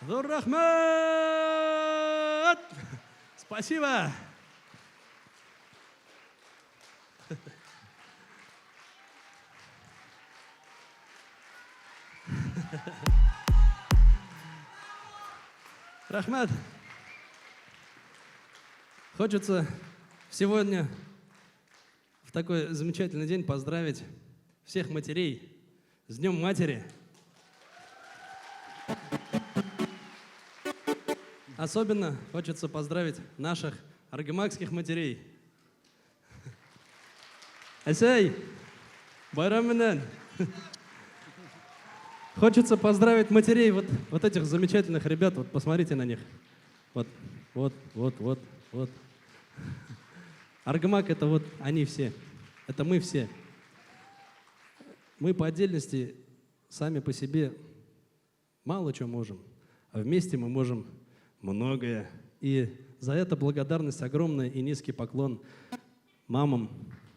Зор рахмет! Спасибо! Рахмет! Хочется сегодня в такой замечательный день поздравить всех матерей с Днем Матери. Особенно хочется поздравить наших аргамакских матерей. Әсәй, байрамменен. Хочется поздравить матерей вот этих замечательных ребят. Вот посмотрите на них. Вот. Аргамак — это вот они все. Это мы все. Мы по отдельности, сами по себе мало чего можем. А вместе мы можем многое. И за это благодарность огромная и низкий поклон мамам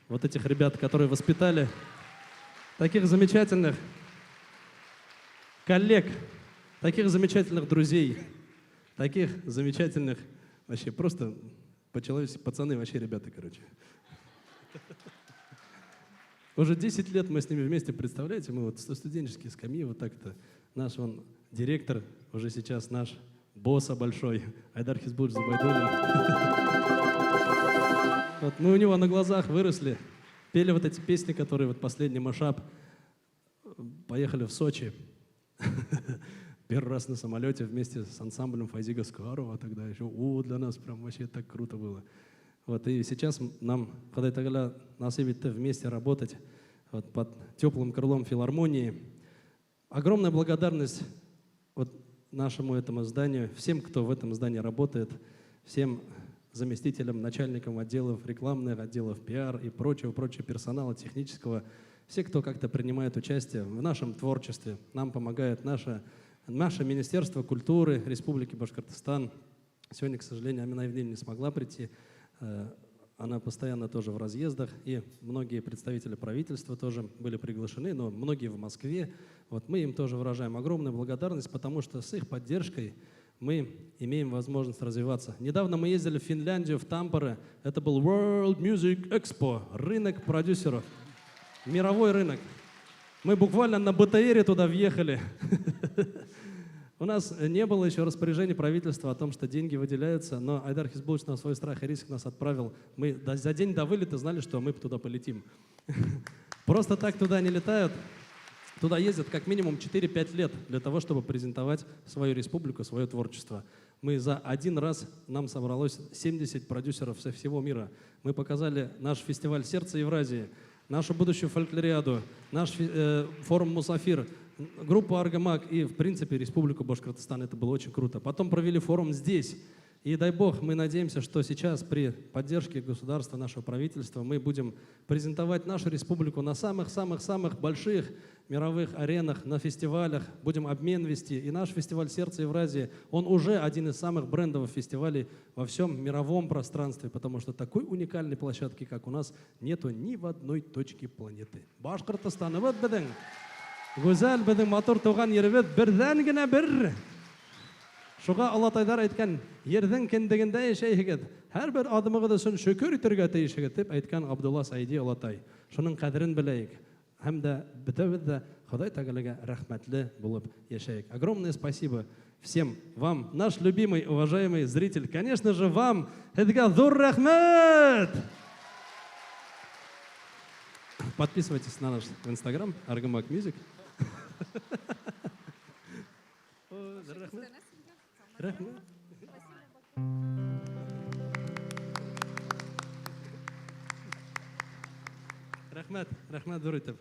вот этих ребят, которые воспитали таких замечательных коллег, таких замечательных друзей, таких замечательных, вообще просто по-человечески, пацаны вообще ребята, короче. Уже 10 лет мы с ними вместе, представляете, мы вот студенческие скамьи, вот так-то. Наш он директор, уже сейчас наш босса большой, Айдар Хизбулович Зубайдуллин. Вот мы у него на глазах выросли, пели вот эти песни, которые вот последний машап, поехали в Сочи. Первый раз на самолете вместе с ансамблем Файзига Скарова тогда еще. Для нас прям вообще так круто было. Вот, и сейчас нам, Хадай Тагала, насыпет вместе работать вот, под теплым крылом филармонии. Огромная благодарность вот нашему этому зданию, всем, кто в этом здании работает, всем заместителям, начальникам отделов, рекламных отделов, пиар и прочего персонала технического, все, кто как-то принимает участие в нашем творчестве. Нам помогает наше Министерство культуры Республики Башкортостан. Сегодня, к сожалению, Амина Евгеньевна не смогла прийти. Она постоянно тоже в разъездах, и многие представители правительства тоже были приглашены, но многие в Москве. Вот мы им тоже выражаем огромную благодарность, потому что с их поддержкой мы имеем возможность развиваться. Недавно мы ездили в Финляндию, в Тампере. Это был World Music Expo, рынок продюсеров, мировой рынок. Мы буквально на БТРе туда въехали. У нас не было еще распоряжения правительства о том, что деньги выделяются, но Айдар Хизбулович на свой страх и риск нас отправил. Мы за день до вылета знали, что мы туда полетим. Просто так туда не летают. Туда ездят как минимум 4-5 лет для того, чтобы презентовать свою республику, свое творчество. Мы за один раз, нам собралось 70 продюсеров со всего мира. Мы показали наш фестиваль «Сердце Евразии», нашу будущую фольклориаду, наш форум «Мусафир», группу «Аргамак» и, в принципе, Республику Башкортостан. Это было очень круто. Потом провели форум здесь. И дай бог, мы надеемся, что сейчас при поддержке государства, нашего правительства, мы будем презентовать нашу республику на самых-самых-самых больших мировых аренах, на фестивалях, будем обмен вести. И наш фестиваль «Сердце Евразии», он уже один из самых брендовых фестивалей во всем мировом пространстве, потому что такой уникальной площадки, как у нас, нету ни в одной точке планеты. Башкортостан, вот беден. Гүзәл беден матур туган еребез бердән генә бер. Шуға Алатайдар әйткән, ердің кендегендә яшәйһегез, һәрбер адымыгыз өчен шөкер итәргә тиешегез дип әйткән Абдулла Саиди Алатай. Шуның кадерен беләйек. Һәм дә бөтәбез дә Ходай Тәгаләгә рәхмәтле булып яшәйек. Огромное спасибо всем вам, наш любимый, уважаемый зритель. Конечно же, вам, һезгә зур рәхмәт! Подписывайтесь на наш Instagram, Argamak Music. Рахмет. Рахмет, Дуритов.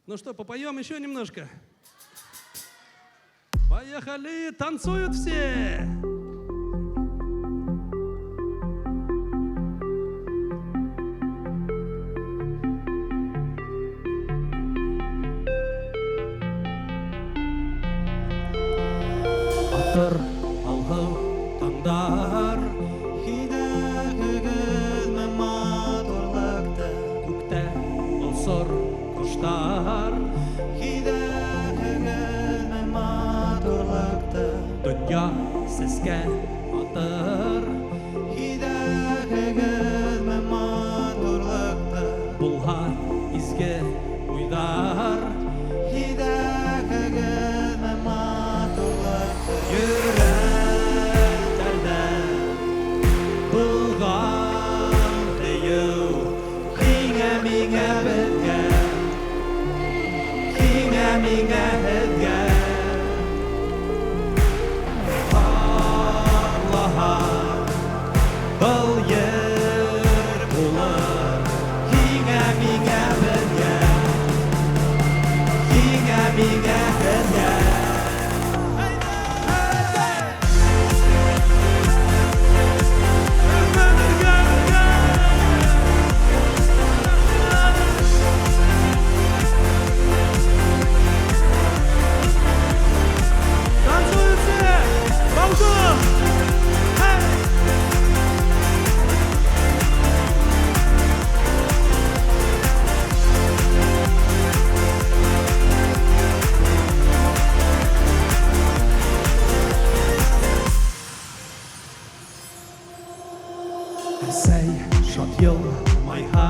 Ну что, попоем еще немножко? Поехали, танцуют все! Алһау таңдар Хидәгегез матурлыкта, күктә олсор коштар, хидәгегез матурлыкта, дөнья сезгә батыр, хидәгегез матурлыкта, булһа изге уйдар, хидәгегез матурлыкта. йөрәкләрдә булган дию, Миңа беткән, миңа һеҙгә Аллаһа был ер булыр, миңа беткән, миңа һеҙгә. Әсәй шат елмайһа,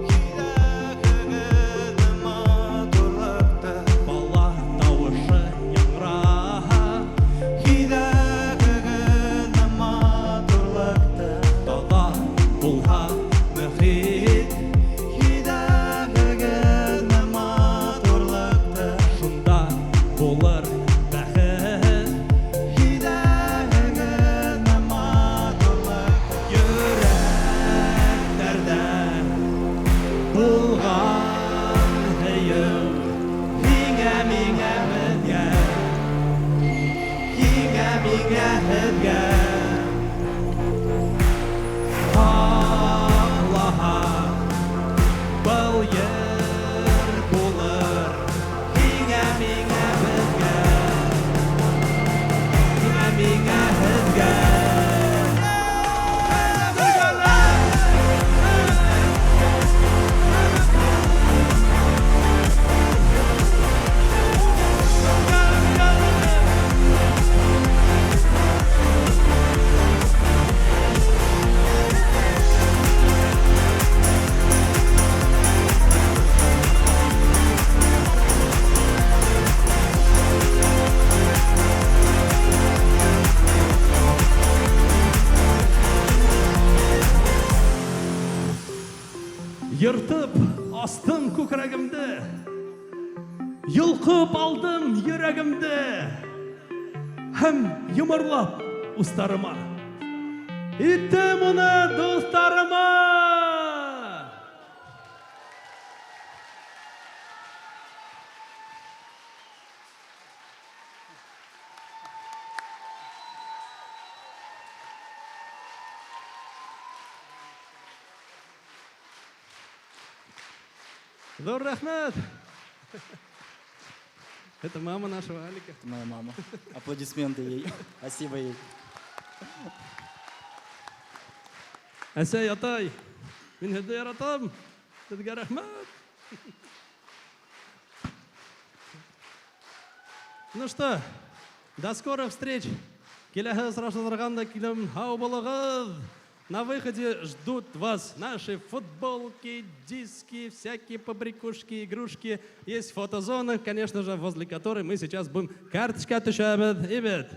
Хидәгегез матурлыкта, бала тавышы яңраһа, хидәгегез матурлыкта, тала булһа мөхит, хидәгегез матурлыкта, шунда булыр бәхет. хидәгегез матурлыкта. Йөрәкләрдә булган һөю, Миңа беткән, миңа һеҙгә. Аллаһа был ер булыр, Миңа беткән, миңа һеҙгә. Ертіп астым көкірегімді, Йылқып алдым ерегімді, Хәм йымырлап ұстарыма, Иттім мұны достарыма. Зор рахмет! Это мама нашего Алика. Моя мама. Аплодисменты ей. Спасибо ей. Әсәй атай, мен һеҙҙе яратам. Һеҙгә рәхмәт. Ну что, до скорых встреч. Киләһе осрашырғанда килем, һау булығыҙ. На выходе ждут вас наши футболки, диски, всякие побрякушки, игрушки. Есть фотозона, конечно же, возле которой мы сейчас будем карточка төшәбеҙ. Ибет.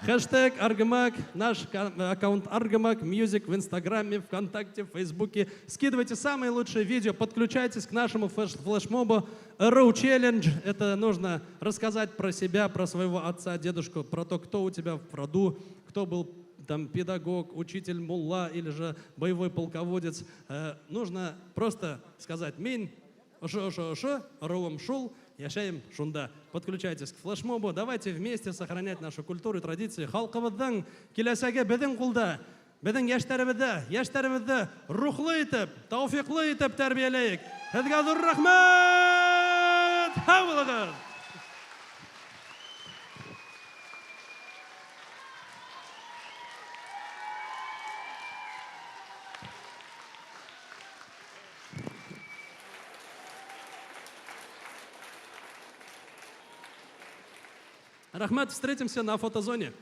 Хэштег Аргамак, наш аккаунт Аргамак Music в Инстаграме, ВКонтакте, в Фейсбуке. Скидывайте самые лучшие видео, подключайтесь к нашему флешмобу Row Challenge. Это нужно рассказать про себя, про своего отца, дедушку, про то, кто у тебя в роду, кто был там педагог, учитель, мулла или же боевой полководец. Нужно просто сказать «Мин, ошо, роум шул». Яшаем шунда. Подключайтесь к флешмобу. Давайте вместе сохранять нашу культуру и традиции. Халқымыздың киләсәге беҙҙең ҡулда. Беҙҙең йәштәребеҙҙе рухлы итеп, тауфиҡлы итеп тәрбиәләйек. Һеҙгә ҙур рәхмәт! Һау булығыҙ! Рахмат, встретимся на фотозоне.